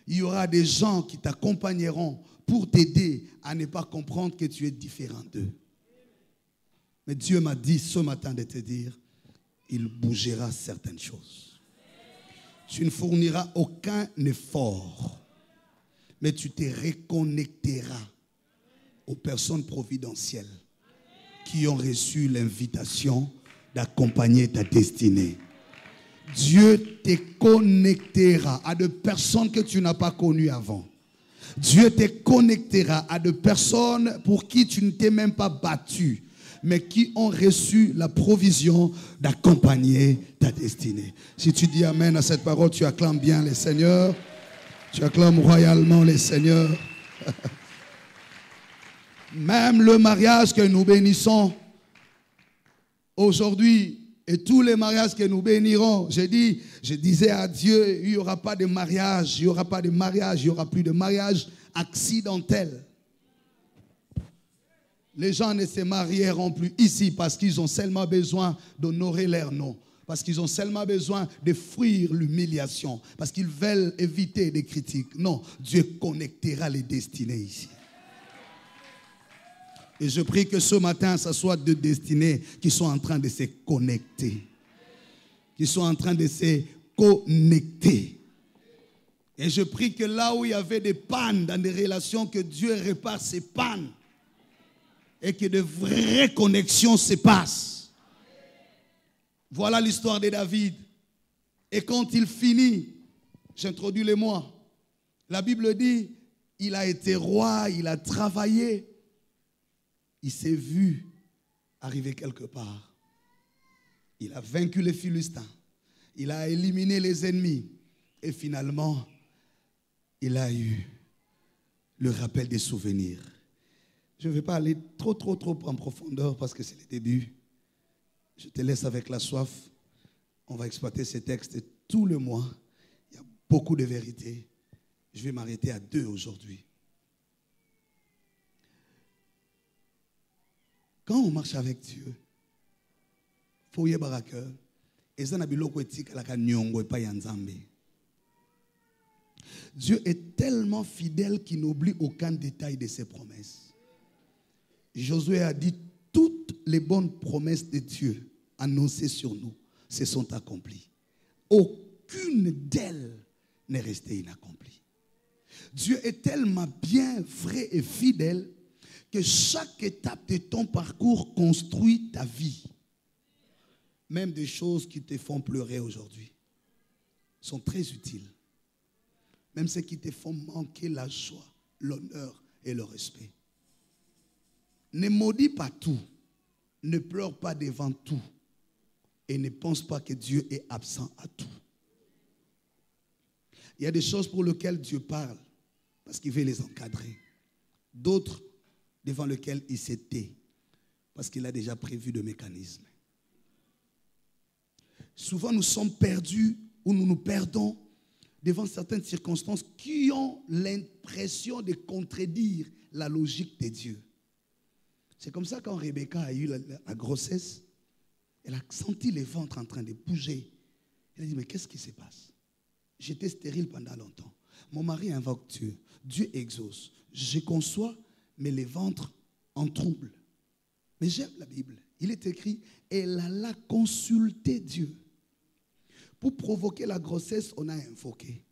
Il y aura des gens qui t'accompagneront pour t'aider à ne pas comprendre que tu es différent d'eux. Mais Dieu m'a dit ce matin de te dire, il bougera certaines choses. Tu ne fourniras aucun effort, mais tu te reconnecteras aux personnes providentielles qui ont reçu l'invitation d'accompagner ta destinée. Dieu te connectera à des personnes que tu n'as pas connues avant. Dieu te connectera à des personnes pour qui tu ne t'es même pas battu. mais qui ont reçu la provision d'accompagner ta destinée. Si tu dis amen à cette parole, tu acclames bien les seigneurs. Tu acclames royalement les seigneurs. Même le mariage que nous bénissons aujourd'hui et tous les mariages que nous bénirons, je disais à Dieu, il n'y aura pas de mariage, il n'y aura pas de mariage, il n'y aura plus de mariage accidentel. Les gens ne se marieront plus ici parce qu'ils ont seulement besoin d'honorer leur nom. Parce qu'ils ont seulement besoin de fuir l'humiliation. Parce qu'ils veulent éviter des critiques. Non, Dieu connectera les destinées ici. Et je prie que ce matin, ce soit deux destinées qui sont en train de se connecter. Qui sont en train de se connecter. Et je prie que là où il y avait des pannes dans des relations, que Dieu répare ces pannes. Et que de vraies connexions se passent. Voilà l'histoire de David. Et quand il finit, j'introduis les mots. La Bible dit, il a été roi, il a travaillé. Il s'est vu arriver quelque part. Il a vaincu les Philistins. Il a éliminé les ennemis. Et finalement, il a eu le rappel des souvenirs. Je ne vais pas aller trop en profondeur parce que c'est le début. Je te laisse avec la soif. On va exploiter ces textes tout le mois. Il y a beaucoup de vérités. Je vais m'arrêter à 2 aujourd'hui. Quand on marche avec Dieu, il faut y avoir à cœur. Dieu est tellement fidèle qu'il n'oublie aucun détail de ses promesses. Josué a dit, toutes les bonnes promesses de Dieu annoncées sur nous se sont accomplies. Aucune d'elles n'est restée inaccomplie. Dieu est tellement bien, vrai et fidèle que chaque étape de ton parcours construit ta vie. Même des choses qui te font pleurer aujourd'hui sont très utiles. Même ceux qui te font manquer la joie, l'honneur et le respect. Ne maudis pas tout, ne pleure pas devant tout et ne pense pas que Dieu est absent à tout. Il y a des choses pour lesquelles Dieu parle parce qu'il veut les encadrer. D'autres devant lesquelles il s'est tait parce qu'il a déjà prévu de mécanismes. Souvent nous sommes perdus ou nous nous perdons devant certaines circonstances qui ont l'impression de contredire la logique de Dieu. C'est comme ça quand Rebecca a eu la grossesse, elle a senti le ventre en train de bouger. Elle a dit, mais qu'est-ce qui se passe? J'étais stérile pendant longtemps. Mon mari invoque Dieu. Dieu exauce. Je conçois, mais le ventre en trouble. Mais j'aime la Bible. Il est écrit, elle alla consulter Dieu. Pour provoquer la grossesse, on a invoqué.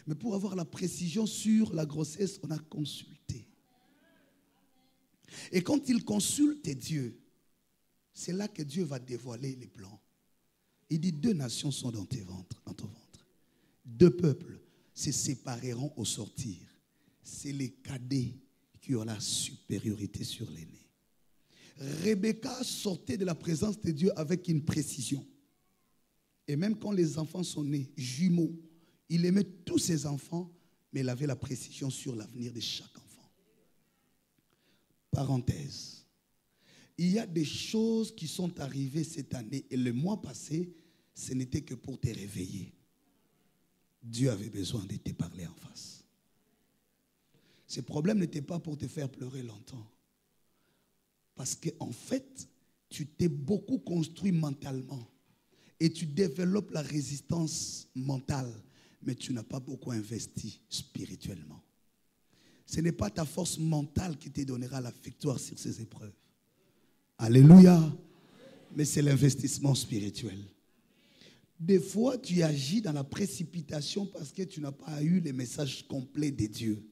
Mais pour avoir la précision sur la grossesse, on a consulté. Et quand il consulte Dieu, c'est là que Dieu va dévoiler les plans. Il dit, 2 nations sont dans ton ventre. 2 peuples se sépareront au sortir. C'est les cadets qui ont la supériorité sur l'aîné. Rebecca sortait de la présence de Dieu avec une précision. Et même quand les enfants sont nés, jumeaux, il aimait tous ses enfants, mais il avait la précision sur l'avenir de chaque enfant. Parenthèse. Il y a des choses qui sont arrivées cette année et le mois passé, ce n'était que pour te réveiller. Dieu avait besoin de te parler en face. Ce problème n'était pas pour te faire pleurer longtemps. Parce qu'en fait, tu t'es beaucoup construit mentalement et tu développes la résistance mentale, mais tu n'as pas beaucoup investi spirituellement. Ce n'est pas ta force mentale qui te donnera la victoire sur ces épreuves. Alléluia. Mais c'est l'investissement spirituel. Des fois, tu agis dans la précipitation parce que tu n'as pas eu le message complet de Dieu.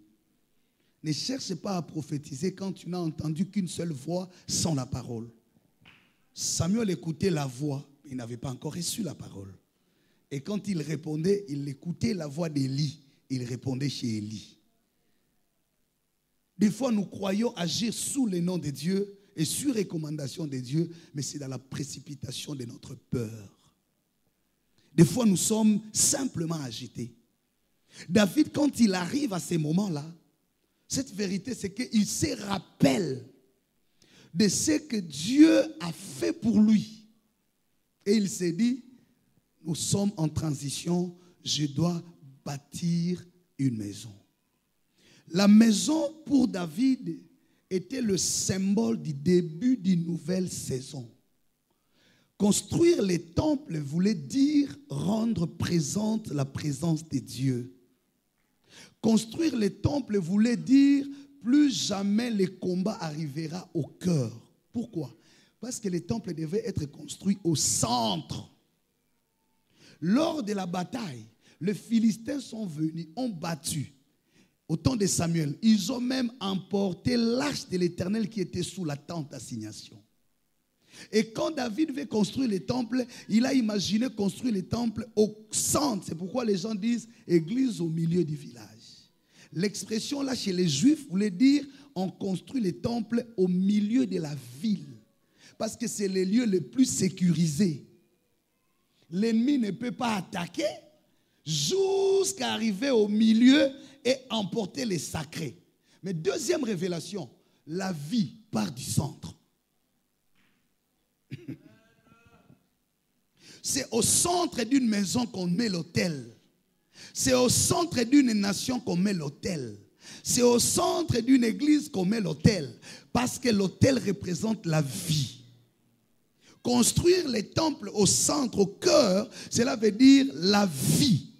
Ne cherche pas à prophétiser quand tu n'as entendu qu'une seule voix sans la parole. Samuel écoutait la voix, mais il n'avait pas encore reçu la parole. Et quand il répondait, il écoutait la voix d'Élie. Il répondait chez Élie. Des fois, nous croyons agir sous le nom de Dieu et sur recommandation de Dieu, mais c'est dans la précipitation de notre peur. Des fois, nous sommes simplement agités. David, quand il arrive à ces moments-là, cette vérité, c'est qu'il se rappelle de ce que Dieu a fait pour lui. Et il s'est dit, nous sommes en transition, je dois bâtir une maison. La maison pour David était le symbole du début d'une nouvelle saison. Construire les temples voulait dire rendre présente la présence de Dieu. Construire les temples voulait dire plus jamais le combat arrivera au cœur. Pourquoi? Parce que les temples devaient être construits au centre. Lors de la bataille, les Philistins sont venus, ont battu. Au temps de Samuel, ils ont même emporté l'arche de l'Éternel qui était sous la tente d'assignation. Et quand David veut construire les temples, il a imaginé construire les temples au centre. C'est pourquoi les gens disent église au milieu du village. L'expression là chez les Juifs voulait dire on construit les temples au milieu de la ville. Parce que c'est les lieux les plus sécurisés. L'ennemi ne peut pas attaquer jusqu'à arriver au milieu et emporter les sacrés. Mais deuxième révélation, la vie part du centre. C'est au centre d'une maison qu'on met l'autel. C'est au centre d'une nation qu'on met l'autel. C'est au centre d'une église qu'on met l'autel. Parce que l'autel représente la vie. Construire les temples au centre, au cœur, cela veut dire la vie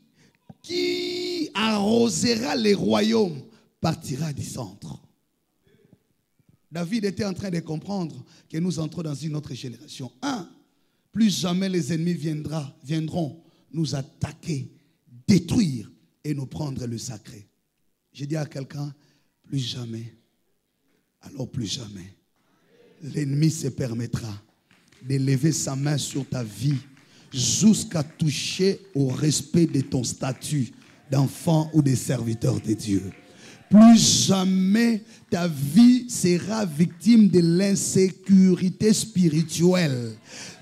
qui arrosera les royaumes partira du centre. David était en train de comprendre que nous entrons dans une autre génération. Plus jamais les ennemis viendront nous attaquer, détruire et nous prendre le sacré. J'ai dit à quelqu'un, plus jamais, alors plus jamais, l'ennemi se permettra de lever sa main sur ta vie jusqu'à toucher au respect de ton statut d'enfant ou de serviteur de Dieu. Plus jamais ta vie sera victime de l'insécurité spirituelle.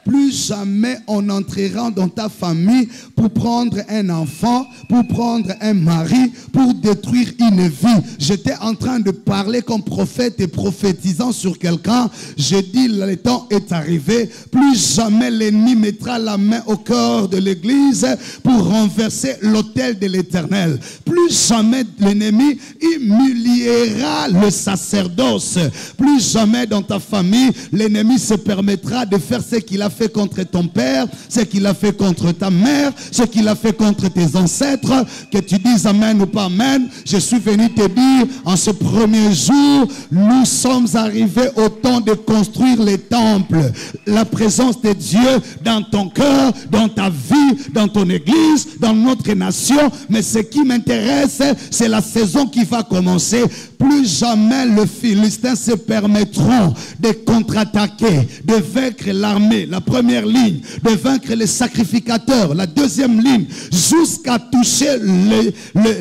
Plus jamais on entrera dans ta famille pour prendre un enfant, pour prendre un mari, pour détruire une vie. J'étais en train de parler comme prophète et prophétisant sur quelqu'un. Je dis le temps est arrivé. Plus jamais l'ennemi mettra la main au cœur de l'église pour renverser l'autel de l'Éternel. Plus jamais l'ennemi humiliera le sacerdoce. Plus jamais dans ta famille l'ennemi se permettra de faire ce qu'il a fait contre ton père, ce qu'il a fait contre ta mère, ce qu'il a fait contre tes ancêtres. Que tu dises amen ou pas amen, je suis venu te dire en ce premier jour, nous sommes arrivés au temps de construire les temples. La présence de Dieu dans ton cœur, dans ta vie, dans ton église, dans notre nation. Mais ce qui m'intéresse, c'est la saison qui va commencer. Plus jamais les Philistins se permettront de contre-attaquer, de vaincre l'armée, la première ligne, de vaincre les sacrificateurs, la deuxième ligne, jusqu'à toucher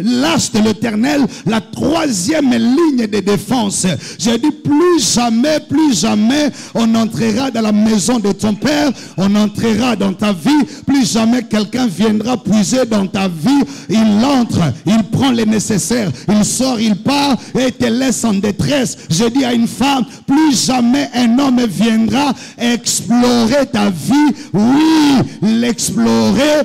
l'arche de l'Éternel, la troisième ligne de défense. J'ai dit plus jamais on entrera dans la maison de ton père, on entrera dans ta vie, plus jamais quelqu'un viendra puiser dans ta vie. Il entre, il prend le nécessaire, il sort, il part et te laisse en détresse. Je dis à une femme, plus jamais un homme viendra explorer ta vie. Oui, l'explorer,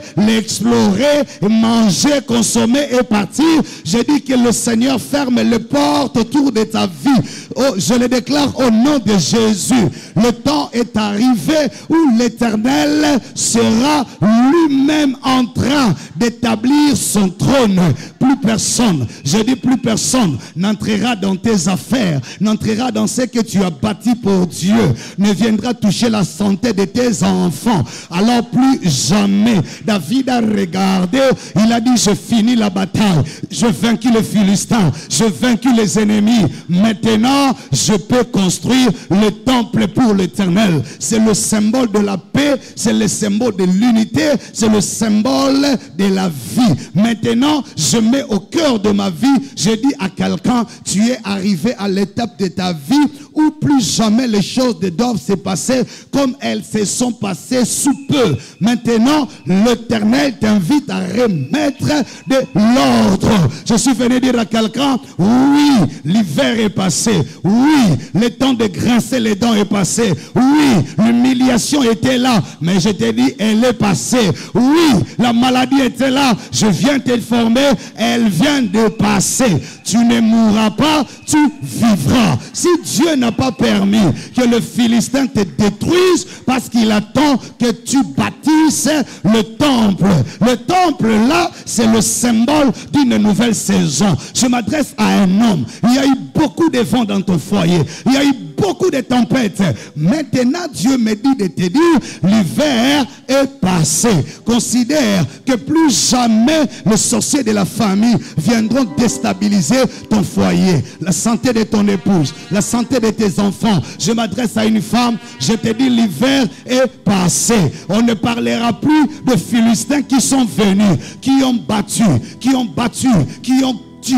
manger, consommer et partir. Je dis que le Seigneur ferme les portes autour de ta vie. Oh, je le déclare au nom de Jésus. Le temps est arrivé où l'Éternel sera lui-même en train d'établir son trône. Plus personne, je dis plus personne, n'entrera dans tes affaires, n'entrera dans ce que tu as bâti pour Dieu, ne viendra toucher la santé de tes enfants. Alors plus jamais, David a regardé, il a dit, je finis la bataille, je vaincu les Philistins, je vaincu les ennemis. Maintenant, je peux construire le temple pour l'Éternel. C'est le symbole de la paix l'année, c'est le symbole de l'unité, c'est le symbole de la vie. Maintenant, je mets au cœur de ma vie, je dis à quelqu'un, tu es arrivé à l'étape de ta vie où plus jamais les choses doivent se passer comme elles se sont passées sous peu. Maintenant, l'Éternel t'invite à remettre de l'ordre. Je suis venu dire à quelqu'un, oui, l'hiver est passé. Oui, le temps de grincer les dents est passé. Oui, l'humiliation était là, mais je te dis, elle est passée. Oui, la maladie était là, je viens t'informer, elle vient de passer. Tu ne mourras pas, tu vivras. Si Dieu n'a pas permis que le Philistin te détruise, parce qu'il attend que tu bâtisses le temple. Le temple là, c'est le symbole d'une nouvelle saison. Je m'adresse à un homme. Il y a eu beaucoup de vent dans ton foyer. Il y a eu beaucoup de tempêtes. Maintenant, Dieu me dit de te dire, l'hiver est passé. Considère que plus jamais les sorciers de la famille viendront déstabiliser ton foyer, la santé de ton épouse, la santé de tes enfants. Je m'adresse à une femme, je te dis, l'hiver est passé. On ne parlera plus de Philistins qui sont venus, qui ont battu, qui ont tué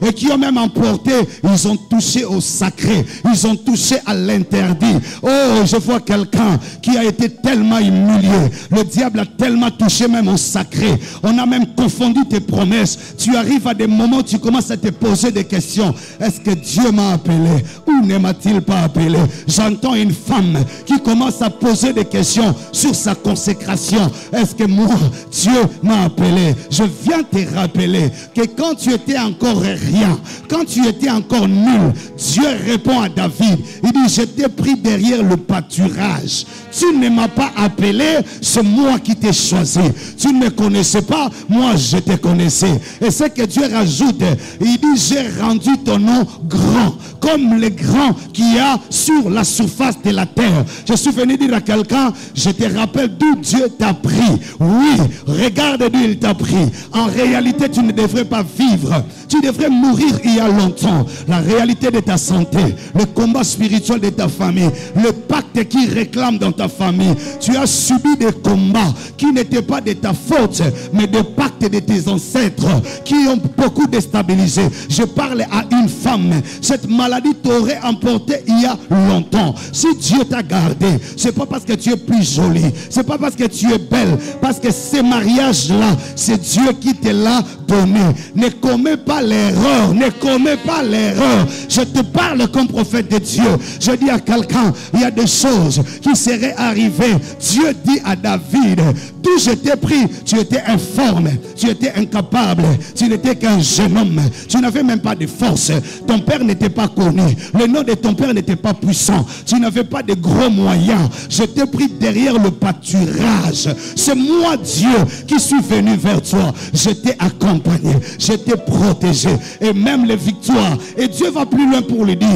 et qui ont même emporté. Ils ont touché au sacré, ils ont touché à l'interdit. Oh, je vois quelqu'un qui a été tellement humilié, le diable a tellement touché même au sacré. On a même confondu tes promesses. Tu arrives à des moments où tu commences à te poser des questions. Est-ce que Dieu m'a appelé ou ne m'a-t-il pas appelé? J'entends une femme qui commence à poser des questions sur sa consécration. Est-ce que moi, Dieu m'a appelé? Je viens te rappeler que quand tu étais encore rien, quand tu étais encore nul, Dieu répond à David. Il dit, je t'ai pris derrière le pâturage. Tu ne m'as pas appelé, c'est moi qui t'ai choisi. Tu ne me connaissais pas, moi je te connaissais. Et c'est que Dieu rajoute, il dit, j'ai rendu ton nom grand, comme le grand qu'il y a sur la surface de la terre. Je suis venu dire à quelqu'un, je te rappelle d'où Dieu t'a pris. Oui, regarde d'où il t'a pris. En réalité, tu ne devrais pas vivre. Tu devrais mourir il y a longtemps. La réalité de ta santé, le combat spirituel de ta famille, le pacte qui réclame dans ta famille. Tu as subi des combats qui n'étaient pas de ta faute, mais des pactes de tes ancêtres qui ont beaucoup déstabilisé. Je parle à une femme. Cette maladie t'aurait emporté il y a longtemps. Si Dieu t'a gardé, c'est pas parce que tu es plus jolie, c'est pas parce que tu es belle, parce que ces mariages-là, c'est Dieu qui te l'a donné. Ne commets pas l'erreur, ne commets pas l'erreur. Je te parle comme prophète de Dieu. Je dis à quelqu'un, il y a des choses qui seraient arrivées. Dieu dit à David, d'où je t'ai pris, tu étais informe, tu étais incapable, tu n'étais qu'un jeune homme, tu n'avais même pas de force, ton père n'était pas connu, le nom de ton père n'était pas puissant, tu n'avais pas de gros moyens. Je t'ai pris derrière le pâturage. C'est moi Dieu qui suis venu vers toi. Je t'ai accompagné, je t'ai protégé, et même les victoires. Et Dieu va plus loin pour lui dire,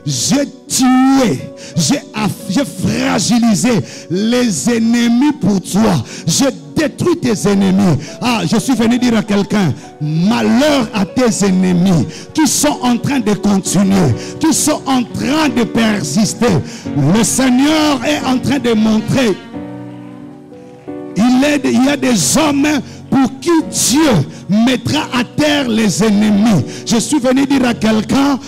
j'ai tué, j'ai fragilisé les ennemis pour toi. Je détruis tes ennemis. Ah, je suis venu dire à quelqu'un, malheur à tes ennemis qui sont en train de continuer, qui sont en train de persister. Le Seigneur est en train de montrer, il y a des hommes pour qui Dieu mettra à terre les ennemis. Je suis venu dire à quelqu'un,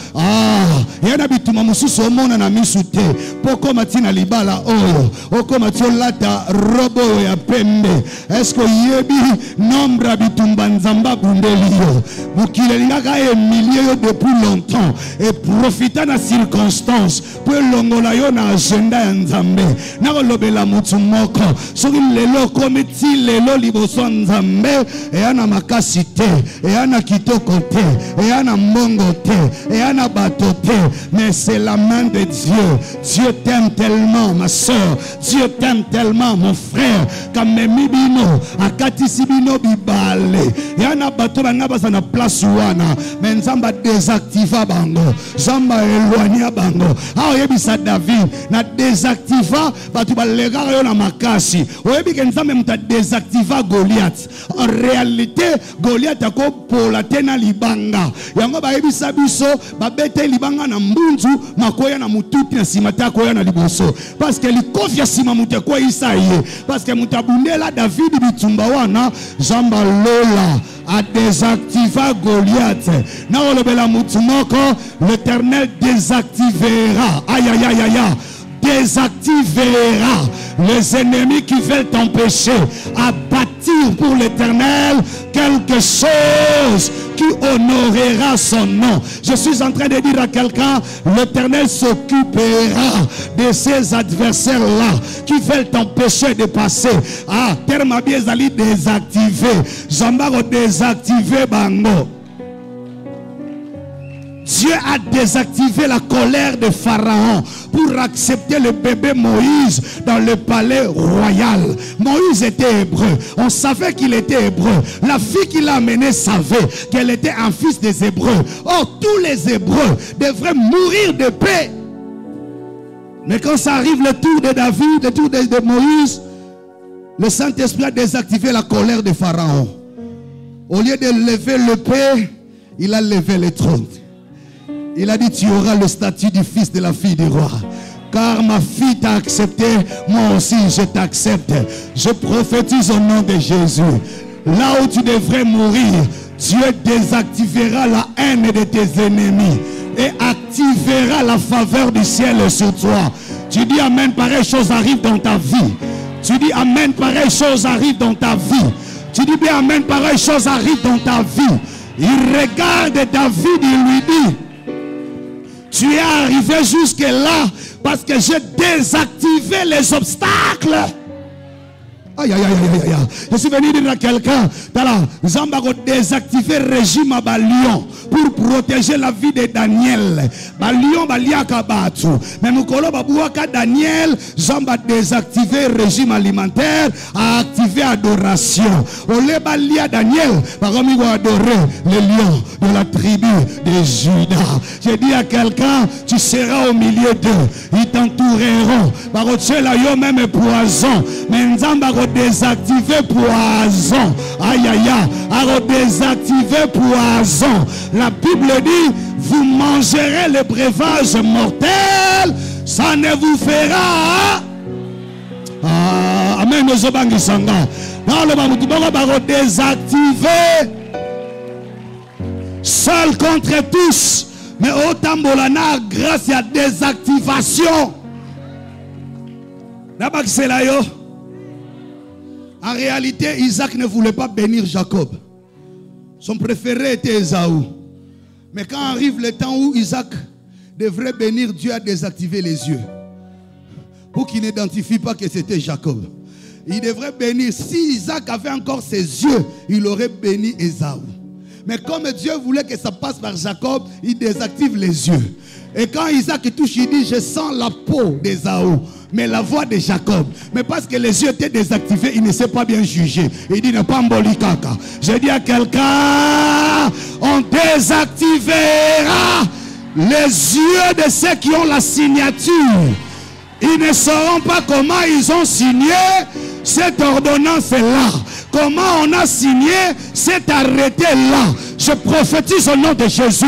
il y a des gens au monde na misute poko matina libala oyo oko matiolata robo ya pembe. Est-ce que yebi nombre bitumba nzamba bundelio bukile lingaka emilie depuis longtemps et profita na circonstance pour longola yo na agenda ya nzambe na kolobela mutu moko soki lelo komiti lelo liboso nzambe eyana makasi te, eyana kitoko te, eyana mbongo te, eyana bato te, mais c'est la main de Dieu. Dieu t'aime tellement, ma soeur, Dieu t'aime tellement, mon frère, kamemi bino akatisi bino bibale yana bato banga basa na place wana mais nzamba désactiva bango, nzamba éloigna bango. Oyebisa David na désactiva bato balega yo na makasi. Oyebi ke nzambe muta désactiva Goliath. En réalité, Goliath ako pola tena libanga. Yango ba ebisa biso ba bete libanga na mbunzu makoya na mututi na simata koya na liboso. Parce que li kofia sima mutu ko isaye. Parce que mutabundela David bitumba wana Jamba Lola a désactivé Goliath. Na olobela mutu moko l'Éternel désactivera. Aïe aïe aïe aïe. Désactivera les ennemis qui veulent t'empêcher à bâtir pour l'Éternel quelque chose qui honorera son nom. Je suis en train de dire à quelqu'un, l'Éternel s'occupera de ces adversaires-là qui veulent t'empêcher de passer. Ah, terme bien ali désactiver. Jambaro désactiver bango. Dieu a désactivé la colère de Pharaon pour accepter le bébé Moïse dans le palais royal. Moïse était hébreu. On savait qu'il était hébreu. La fille qu'il a amenée savait qu'elle était un fils des Hébreux. Or, tous les Hébreux devraient mourir de paix. Mais quand ça arrive le tour de David, le tour de Moïse, le Saint-Esprit a désactivé la colère de Pharaon. Au lieu de lever le paix, il a levé le trône. Il a dit, tu auras le statut du fils de la fille du roi. Car ma fille t'a accepté, moi aussi je t'accepte. Je prophétise au nom de Jésus. Là où tu devrais mourir, Dieu désactivera la haine de tes ennemis et activera la faveur du ciel sur toi. Tu dis amen, pareille chose arrive dans ta vie. Tu dis amen, pareille chose arrive dans ta vie. Tu dis bien amen, pareille chose arrive dans ta vie. Il regarde David, il lui dit, tu es arrivé jusque là parce que j'ai désactivé les obstacles. Aïe, aïe, aïe, aïe, aïe. Je suis venu dire à quelqu'un, Zamba a désactivé le régime à Balion pour protéger la vie de Daniel. Balion, Baliaka Batu. Mais Mukolo Babouaka Daniel, Zamba a désactivé le régime alimentaire, a activé l'adoration. Olé Balia Daniel, par contre, il va adorer le lion de la tribu de Juda. J'ai dit à quelqu'un, tu seras au milieu d'eux. Ils t'entoureront. Par contre, c'est là, même poison. Mais Zamba désactiver poison. Aïe aïe aïe. A désactiver poison. La Bible dit, vous mangerez le breuvage mortel, ça ne vous fera. Amen. Nous sommes dans le bas désactiver. Seul contre tous. Mais autant bolana grâce à désactivation. D'abord c'est là yo. En réalité, Isaac ne voulait pas bénir Jacob. Son préféré était Ésaü. Mais quand arrive le temps où Isaac devrait bénir, Dieu a désactivé les yeux. Pour qu'il n'identifie pas que c'était Jacob. Il devrait bénir. Si Isaac avait encore ses yeux, il aurait béni Ésaü. Mais comme Dieu voulait que ça passe par Jacob, il désactive les yeux. Et quand Isaac touche, il dit, je sens la peau d'Ésaü, mais la voix de Jacob. Mais parce que les yeux étaient désactivés, il ne s'est pas bien jugé. Il dit, ne pas mbolikaka. Je dis à quelqu'un, on désactivera les yeux de ceux qui ont la signature. Ils ne sauront pas comment ils ont signé cette ordonnance-là. Comment on a signé cet arrêté-là. Je prophétise au nom de Jésus.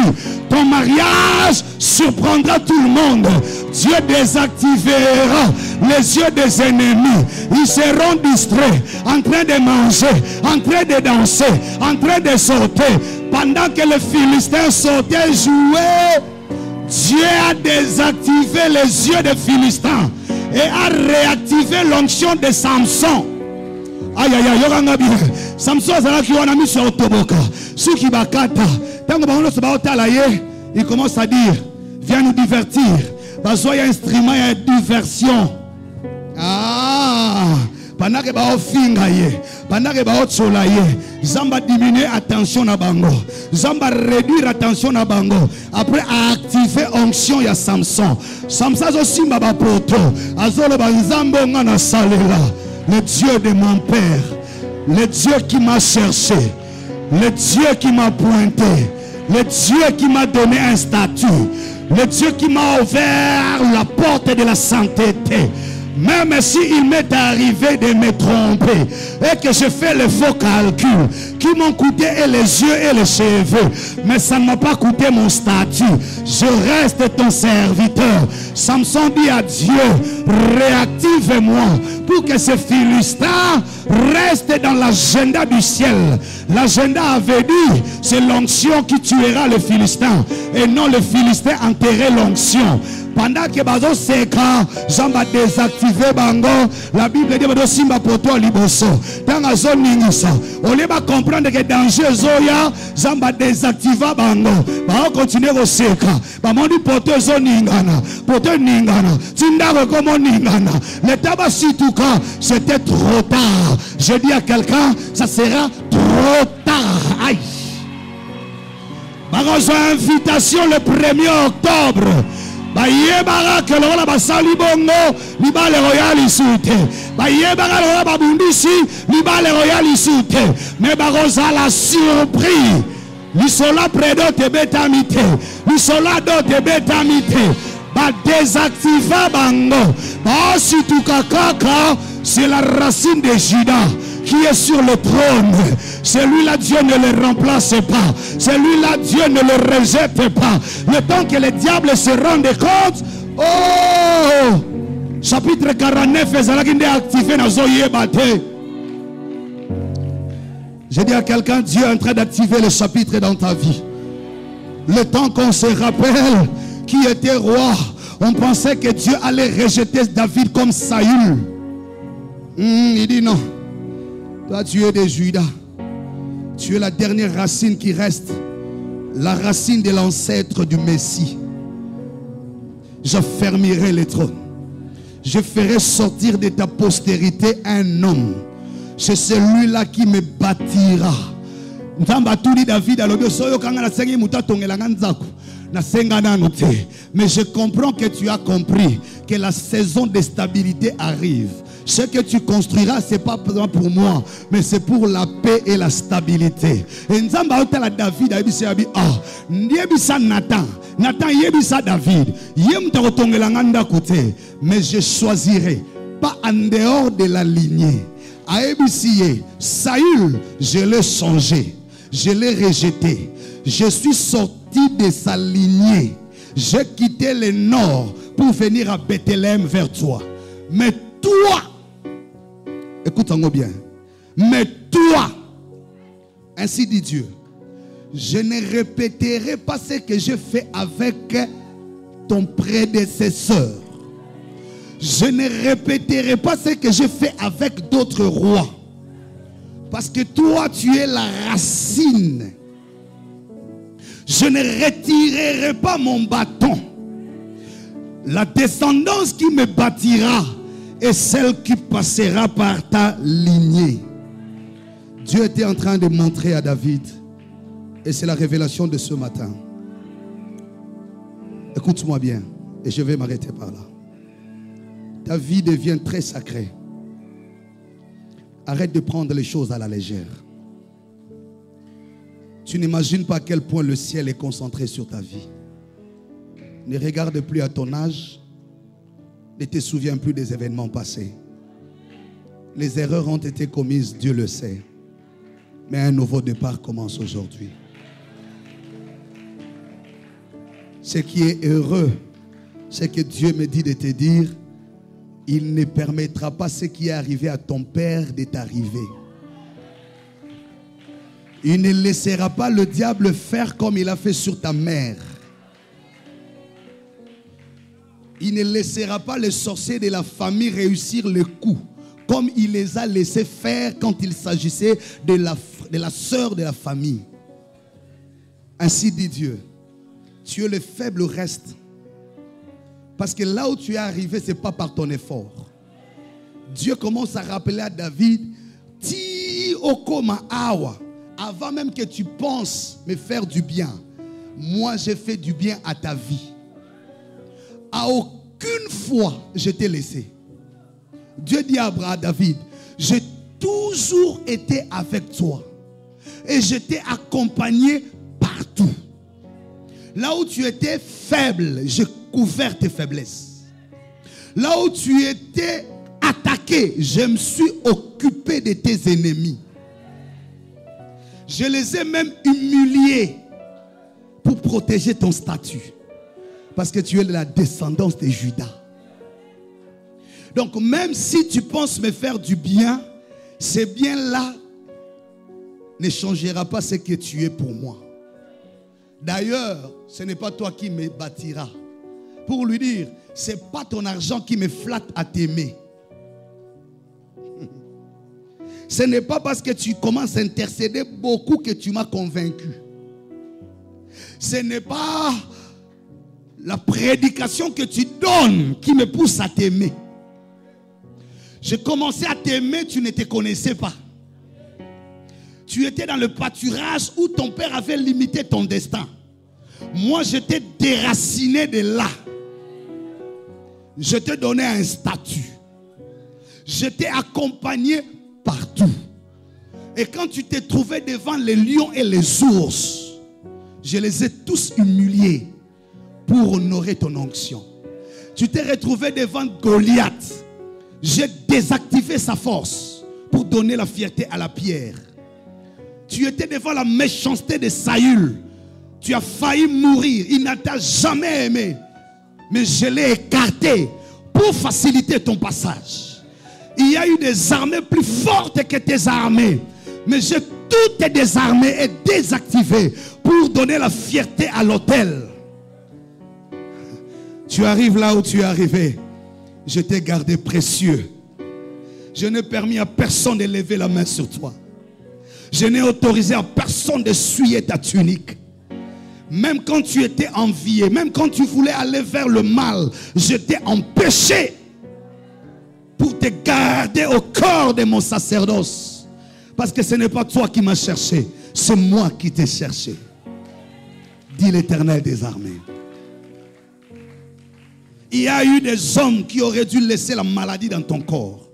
Ton mariage surprendra tout le monde. Dieu désactivera les yeux des ennemis. Ils seront distraits, en train de manger, en train de danser, en train de sauter. Pendant que les Philistins sautaient, jouaient, Dieu a désactivé les yeux des Philistins et a réactivé l'onction de Samson. Aïe aïe aïe, yoranga bien. Samson azala ki wana mi sur toboka. Suki bakata. Tango bango se baotala ye, il commence à dire, viens nous divertir. Parce qu'il y a un instrument, il y a une diversion. Ah, pendant que bao finga ye, pendant que bao tsola ye, Zamba diminuer attention na bango. Zamba réduire attention na bango. Après activer onction ya Samson. Samson aussi baba poto. Azolo banzambo ngana salela. Le Dieu de mon père, le Dieu qui m'a cherché, le Dieu qui m'a pointé, le Dieu qui m'a donné un statut, le Dieu qui m'a ouvert la porte de la sainteté. Même si il m'est arrivé de me tromper et que je fais le faux calcul qui m'ont coûté et les yeux et les cheveux, mais ça ne m'a pas coûté mon statut. Je reste ton serviteur. Samson dit à Dieu, réactive-moi pour que ce Philistin reste dans l'agenda du ciel. L'agenda avait dit, c'est l'onction qui tuera le Philistin et non le Philistin enterrer l'onction. Pendant que bazo seka, Jean va désactiver bango, la Bible dit bazo simba poto liboso. Dans la zone ningisa, on ne va comprendre que danger zoya, Jean va désactiver bango. Ba continuer au seka. Ba moni poto zo ningana, poto ningana. Tinda comme ningana. Le tabac situka, c'était trop tard. Je dis à quelqu'un, ça sera trop tard. Aïe. Barozo invitation le 1er octobre. Bayebara que l'on a basali bongo, liba le royal isute. Bayebara l'on a babundisi, liba le royal isute. Mais baroza la surpris. L'isola predo te betamite. L'isola do te betamite. Ba désactiva bango. Ba si tu kakaka, c'est la racine de Judas qui est sur le trône. Celui-là, Dieu ne le remplace pas. Celui-là, Dieu ne le rejette pas. Le temps que le diable se rende compte, oh, chapitre 49, activé dans Zoyebate. J'ai dit à quelqu'un, Dieu est en train d'activer le chapitre dans ta vie. Le temps qu'on se rappelle qui était roi, on pensait que Dieu allait rejeter David comme Saül. Il dit non. Toi, tu es de Judas. Tu es la dernière racine qui reste. La racine de l'ancêtre du Messie. J'affermirai les trônes. Je ferai sortir de ta postérité un homme. C'est celui-là qui me bâtira. Mais je comprends que tu as compris que la saison de stabilité arrive. Ce que tu construiras, ce n'est pas pour moi, mais c'est pour la paix et la stabilité. Et David a dit, Nathan yebisa David, mais je choisirai pas en dehors de la lignée. Saül, je l'ai changé, je l'ai rejeté. Je suis sorti de sa lignée. J'ai quitté le nord pour venir à Bethléem vers toi. Mais toi, écoute-moi bien. Mais toi, ainsi dit Dieu, je ne répéterai pas ce que j'ai fait avec ton prédécesseur. Je ne répéterai pas ce que j'ai fait avec d'autres rois. Parce que toi, tu es la racine. Je ne retirerai pas mon bâton. La descendance qui me bâtira est celle qui passera par ta lignée. Dieu était en train de montrer à David, et c'est la révélation de ce matin. Écoute-moi bien, et je vais m'arrêter par là. Ta vie devient très sacrée. Arrête de prendre les choses à la légère. Tu n'imagines pas à quel point le ciel est concentré sur ta vie. Ne regarde plus à ton âge. Ne te souviens plus des événements passés. Les erreurs ont été commises, Dieu le sait. Mais un nouveau départ commence aujourd'hui. Ce qui est heureux, c'est que Dieu me dit de te dire, il ne permettra pas ce qui est arrivé à ton père de t'arriver. Il ne laissera pas le diable faire comme il a fait sur ta mère. Il ne laissera pas les sorciers de la famille réussir le coup comme il les a laissés faire quand il s'agissait de la sœur de la famille. Ainsi dit Dieu, tu es le faible reste. Parce que là où tu es arrivé, ce n'est pas par ton effort. Dieu commence à rappeler à David, Ti okoma awa. Avant même que tu penses me faire du bien, moi j'ai fait du bien à ta vie. À aucune fois je t'ai laissé. Dieu dit à David, j'ai toujours été avec toi. Et je t'ai accompagné partout. Là où tu étais faible, j'ai couvert tes faiblesses. Là où tu étais attaqué, je me suis occupé de tes ennemis. Je les ai même humiliés pour protéger ton statut. Parce que tu es de la descendance de Judas. Donc même si tu penses me faire du bien, ce bien-là ne changera pas ce que tu es pour moi. D'ailleurs, ce n'est pas toi qui me bâtiras. Pour lui dire, ce n'est pas ton argent qui me flatte à t'aimer. Ce n'est pas parce que tu commences à intercéder beaucoup que tu m'as convaincu. Ce n'est pas la prédication que tu donnes qui me pousse à t'aimer. J'ai commencé à t'aimer, tu ne te connaissais pas. Tu étais dans le pâturage où ton père avait limité ton destin. Moi, je t'ai déraciné de là. Je t'ai donné un statut. Je t'ai accompagné partout. Et quand tu t'es trouvé devant les lions et les ours, je les ai tous humiliés pour honorer ton onction. Tu t'es retrouvé devant Goliath. J'ai désactivé sa force pour donner la fierté à la pierre. Tu étais devant la méchanceté de Saül. Tu as failli mourir. Il ne t'a jamais aimé. Mais je l'ai écarté pour faciliter ton passage. Il y a eu des armées plus fortes que tes armées. Mais j'ai toutes tes armées et désactivées pour donner la fierté à l'autel. Tu arrives là où tu es arrivé. Je t'ai gardé précieux. Je n'ai permis à personne de lever la main sur toi. Je n'ai autorisé à personne de souiller ta tunique. Même quand tu étais envié, même quand tu voulais aller vers le mal, je t'ai empêché pour te garder au corps de mon sacerdoce. Parce que ce n'est pas toi qui m'as cherché, c'est moi qui t'ai cherché. Dit l'Éternel des armées. Il y a eu des hommes qui auraient dû laisser la maladie dans ton corps.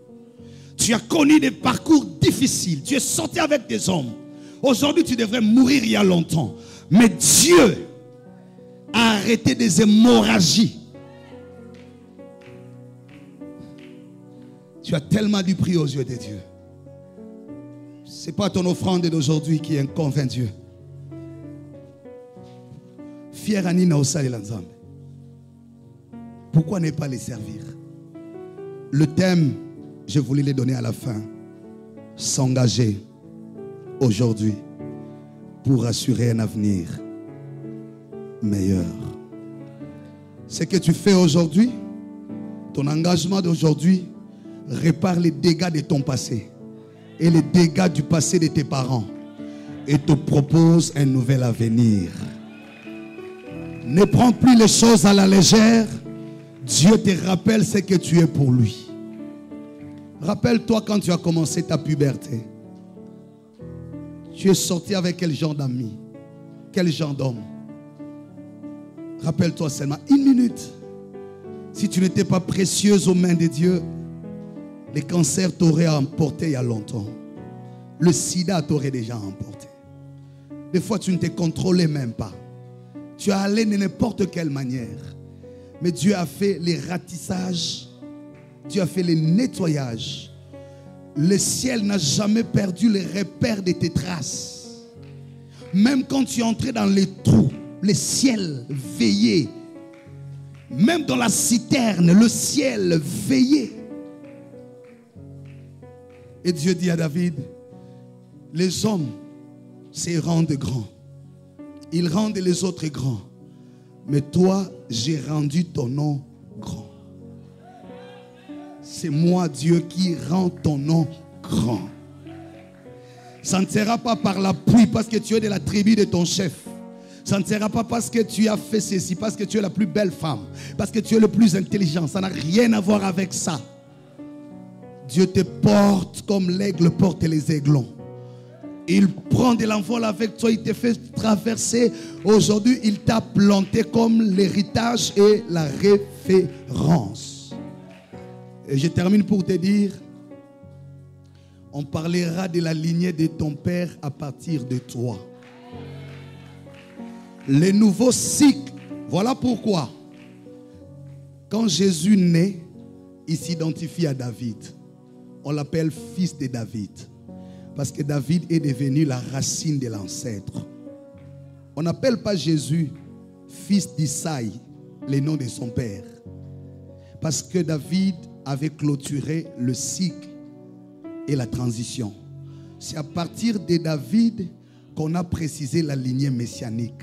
Tu as connu des parcours difficiles. Tu es sorti avec des hommes. Aujourd'hui, tu devrais mourir il y a longtemps. Mais Dieu a arrêté des hémorragies. Tu as tellement du prix aux yeux de Dieu. Ce n'est pas ton offrande d'aujourd'hui qui convainc Dieu. Fier Anina Osa et Lanzambe. Pourquoi ne pas les servir? Le thème, je voulais les donner à la fin. S'engager aujourd'hui pour assurer un avenir meilleur. Ce que tu fais aujourd'hui, ton engagement d'aujourd'hui, répare les dégâts de ton passé et les dégâts du passé de tes parents et te propose un nouvel avenir. Ne prends plus les choses à la légère. Dieu te rappelle ce que tu es pour lui. Rappelle-toi quand tu as commencé ta puberté. Tu es sorti avec quel genre d'amis? Quel genre d'homme? Rappelle-toi seulement une minute. Si tu n'étais pas précieuse aux mains de Dieu, les cancers t'auraient emporté il y a longtemps. Le sida t'aurait déjà emporté. Des fois, tu ne te contrôlais même pas. Tu as allé de n'importe quelle manière. Mais Dieu a fait les ratissages. Dieu a fait les nettoyages. Le ciel n'a jamais perdu les repères de tes traces. Même quand tu es entré dans les trous, le ciel veillait. Même dans la citerne, le ciel veillait. Et Dieu dit à David, les hommes se rendent grands. Ils rendent les autres grands. Mais toi, j'ai rendu ton nom grand. C'est moi, Dieu, qui rend ton nom grand. Ça ne sera pas par l'appui parce que tu es de la tribu de ton chef. Ça ne sera pas parce que tu as fait ceci, parce que tu es la plus belle femme, parce que tu es le plus intelligent. Ça n'a rien à voir avec ça. Dieu te porte comme l'aigle porte les aiglons. Il prend de l'envol avec toi, il te fait traverser. Aujourd'hui, il t'a planté comme l'héritage et la référence. Et je termine pour te dire, on parlera de la lignée de ton père à partir de toi. Les nouveaux cycles, voilà pourquoi, quand Jésus naît, il s'identifie à David. On l'appelle fils de David. Parce que David est devenu la racine de l'ancêtre. On n'appelle pas Jésus fils d'Isaïe, le nom de son père. Parce que David avait clôturé le cycle et la transition. C'est à partir de David qu'on a précisé la lignée messianique.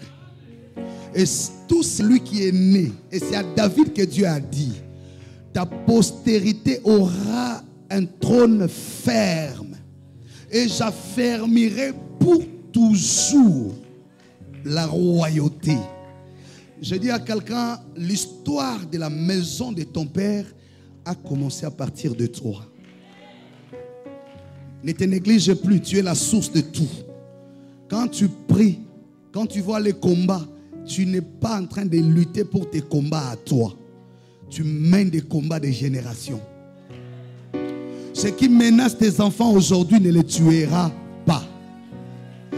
Et tout celui qui est né, et c'est à David que Dieu a dit, ta postérité aura un trône ferme et j'affermirai pour toujours la royauté. Je dis à quelqu'un, l'histoire de la maison de ton père a commencé à partir de toi. Ne te néglige plus, tu es la source de tout. Quand tu pries, quand tu vois les combats, tu n'es pas en train de lutter pour tes combats à toi. Tu mènes des combats de génération. Ce qui menace tes enfants aujourd'hui ne les tuera pas.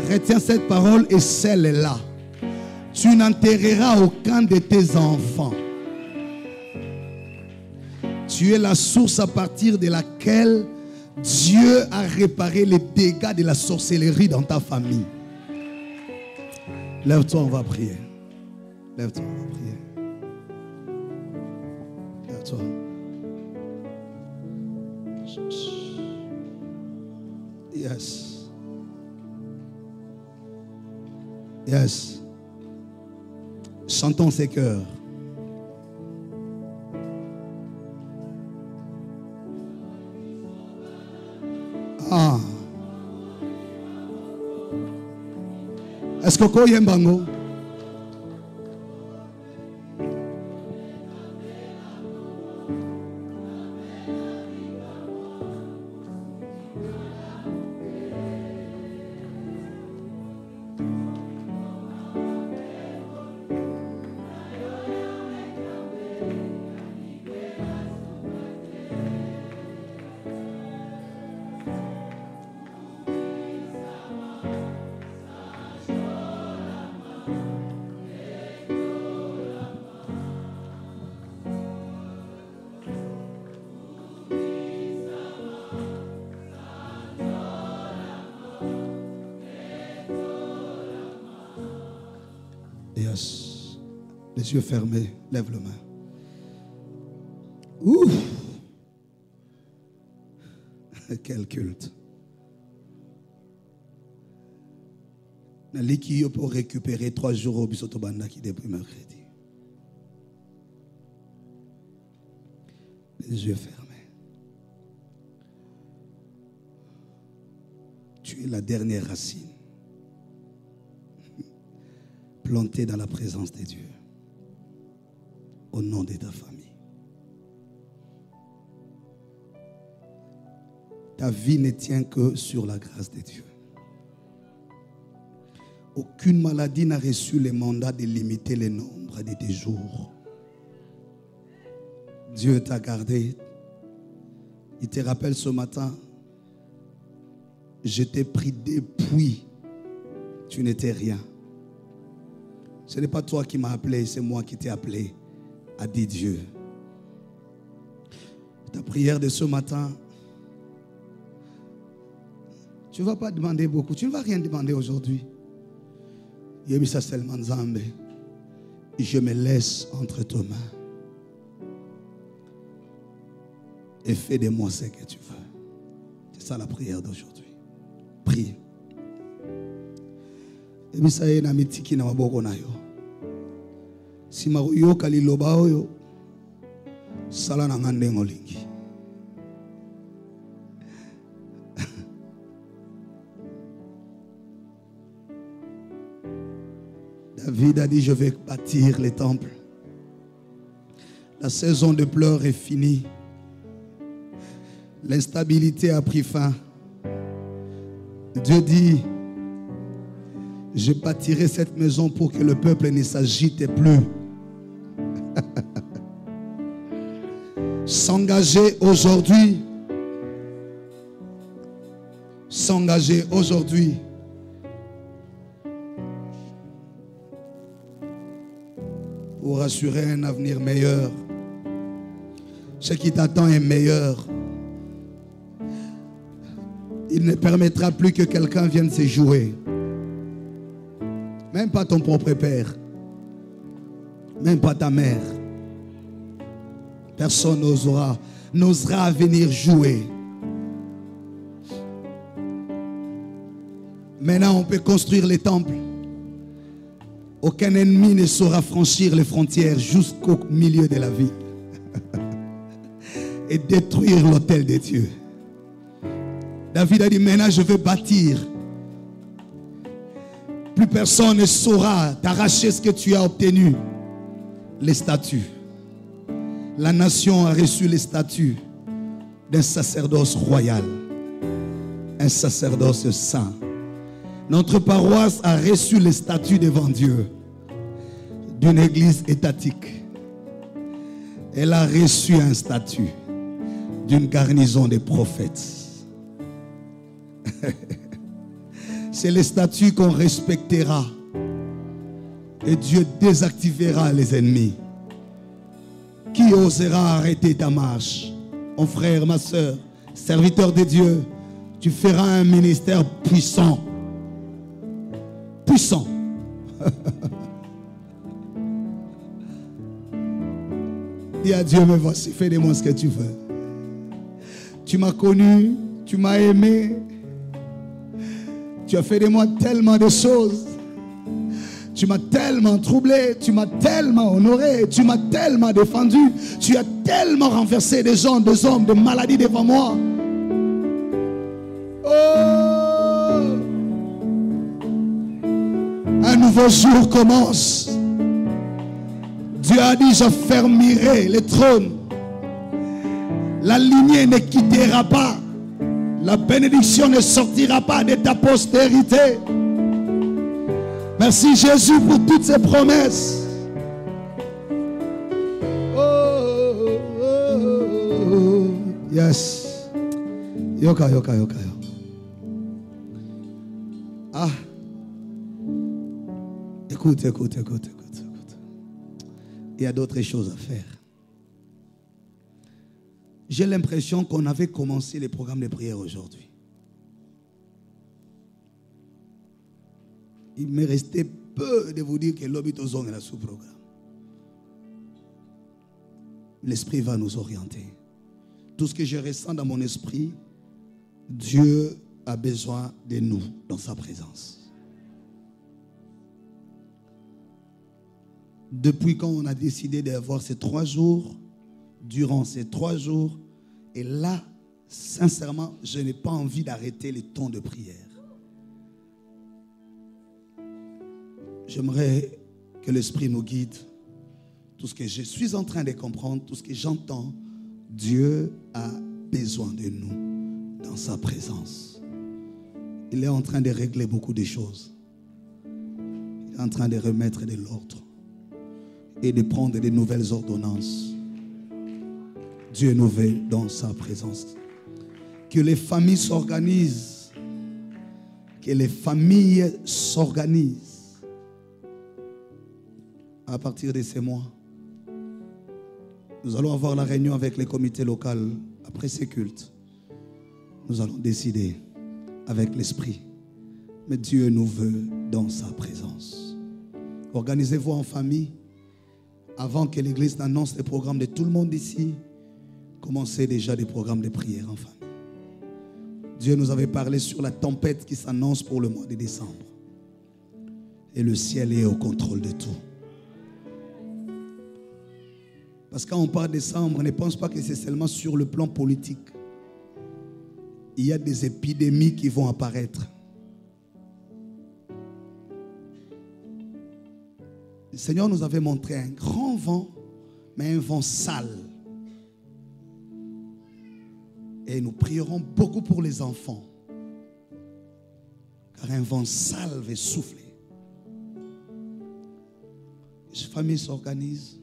Retiens cette parole et celle-là. Tu n'enterreras aucun de tes enfants. Tu es la source à partir de laquelle Dieu a réparé les dégâts de la sorcellerie dans ta famille. Lève-toi, on va prier. Lève-toi, on va prier. Lève-toi. Yes. Yes. Chantons ces cœurs. Ah. Est-ce que vous avez bango? Yes. Les yeux fermés, lève le main. Ouf. Quel culte. Naliki pour récupérer 3 jours au Bisotobanda qui depuis mercredi. Les yeux fermés. Tu es la dernière racine. Planté dans la présence de Dieu, au nom de ta famille. Ta vie ne tient que sur la grâce de Dieu. Aucune maladie n'a reçu le mandat de limiter le nombre de tes jours. Dieu t'a gardé. Il te rappelle ce matin, je t'ai pris depuis, tu n'étais rien. Ce n'est pas toi qui m'as appelé, c'est moi qui t'ai appelé, a dit Dieu. Ta prière de ce matin, tu ne vas pas demander beaucoup, tu ne vas rien demander aujourd'hui. Je me laisse entre tes mains et fais de moi ce que tu veux. C'est ça la prière d'aujourd'hui. Prie. Et ça y est, na mitiki na maboko na yo. Si maruyo kaliloba oyo, sala na ngande ngolingi. David a dit, je vais bâtir les temples. La saison de pleurs est finie. L'instabilité a pris fin. Dieu dit, je bâtirai cette maison pour que le peuple ne s'agite plus. S'engager aujourd'hui. S'engager aujourd'hui. Pour assurer un avenir meilleur. Ce qui t'attend est meilleur. Il ne permettra plus que quelqu'un vienne se jouer. Même pas ton propre père. Même pas ta mère. Personne n'osera venir jouer. Maintenant, on peut construire les temples. Aucun ennemi ne saura franchir les frontières jusqu'au milieu de la vie et détruire l'autel de Dieu. David a dit, maintenant je vais bâtir. Plus personne ne saura t'arracher ce que tu as obtenu. Les statuts. La nation a reçu les statuts d'un sacerdoce royal. Un sacerdoce saint. Notre paroisse a reçu les statuts devant Dieu d'une église étatique. Elle a reçu un statut d'une garnison des prophètes. C'est les statuts qu'on respectera et Dieu désactivera les ennemis. Qui osera arrêter ta marche? Mon frère, ma soeur, serviteur de Dieu, tu feras un ministère puissant. Puissant. Dis à Dieu, mais voici, fais de moi ce que tu veux. Tu m'as connu, tu m'as aimé. Tu as fait de moi tellement de choses. Tu m'as tellement troublé, tu m'as tellement honoré, tu m'as tellement défendu. Tu as tellement renversé des gens, des hommes, des maladies devant moi. Oh! Un nouveau jour commence. Dieu a dit, je fermerai le trône. La lignée ne quittera pas. La bénédiction ne sortira pas de ta postérité. Merci Jésus pour toutes ces promesses. Oh, oh, oh. Yes. Yoka. Ah. Écoute. Il y a d'autres choses à faire. J'ai l'impression qu'on avait commencé les programmes de prière aujourd'hui. Il me restait peu de vous dire que l'Obitozong est là sous programme. L'Esprit va nous orienter. Tout ce que je ressens dans mon esprit, Dieu a besoin de nous dans sa présence. Depuis quand on a décidé d'avoir ces 3 jours, durant ces 3 jours, et là, sincèrement, je n'ai pas envie d'arrêter les temps de prière. J'aimerais que l'Esprit nous guide. Tout ce que je suis en train de comprendre, tout ce que j'entends, Dieu a besoin de nous dans sa présence. Il est en train de régler beaucoup de choses. Il est en train de remettre de l'ordre et de prendre de nouvelles ordonnances. Dieu nous veut dans sa présence. Que les familles s'organisent. Que les familles s'organisent. À partir de ces mois, nous allons avoir la réunion avec les comités locaux. Après ces cultes, nous allons décider avec l'Esprit. Mais Dieu nous veut dans sa présence. Organisez-vous en famille. Avant que l'Église n'annonce les programmes de tout le monde ici, commencez déjà des programmes de prière en famille. Dieu nous avait parlé sur la tempête qui s'annonce pour le mois de décembre. Et le ciel est au contrôle de tout. Parce que quand on parle de décembre, ne pense pas que c'est seulement sur le plan politique. Il y a des épidémies qui vont apparaître. Le Seigneur nous avait montré un grand vent, mais un vent sale. Et nous prierons beaucoup pour les enfants. Car un vent sale va souffler. Les familles s'organisent.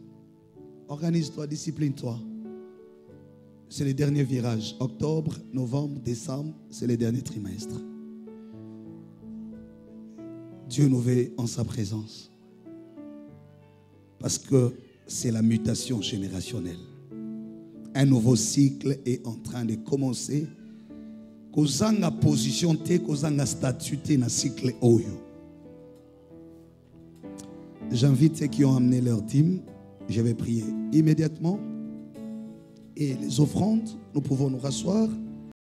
Organise-toi, discipline-toi. C'est le dernier virage. Octobre, novembre, décembre, c'est le dernier trimestre. Dieu nous veut en sa présence. Parce que c'est la mutation générationnelle. Un nouveau cycle est en train de commencer. Kozanga position te, kozanga statut te na cycle oyo. J'invite ceux qui ont amené leur team. Je vais prier immédiatement. Et les offrandes, nous pouvons nous rasseoir.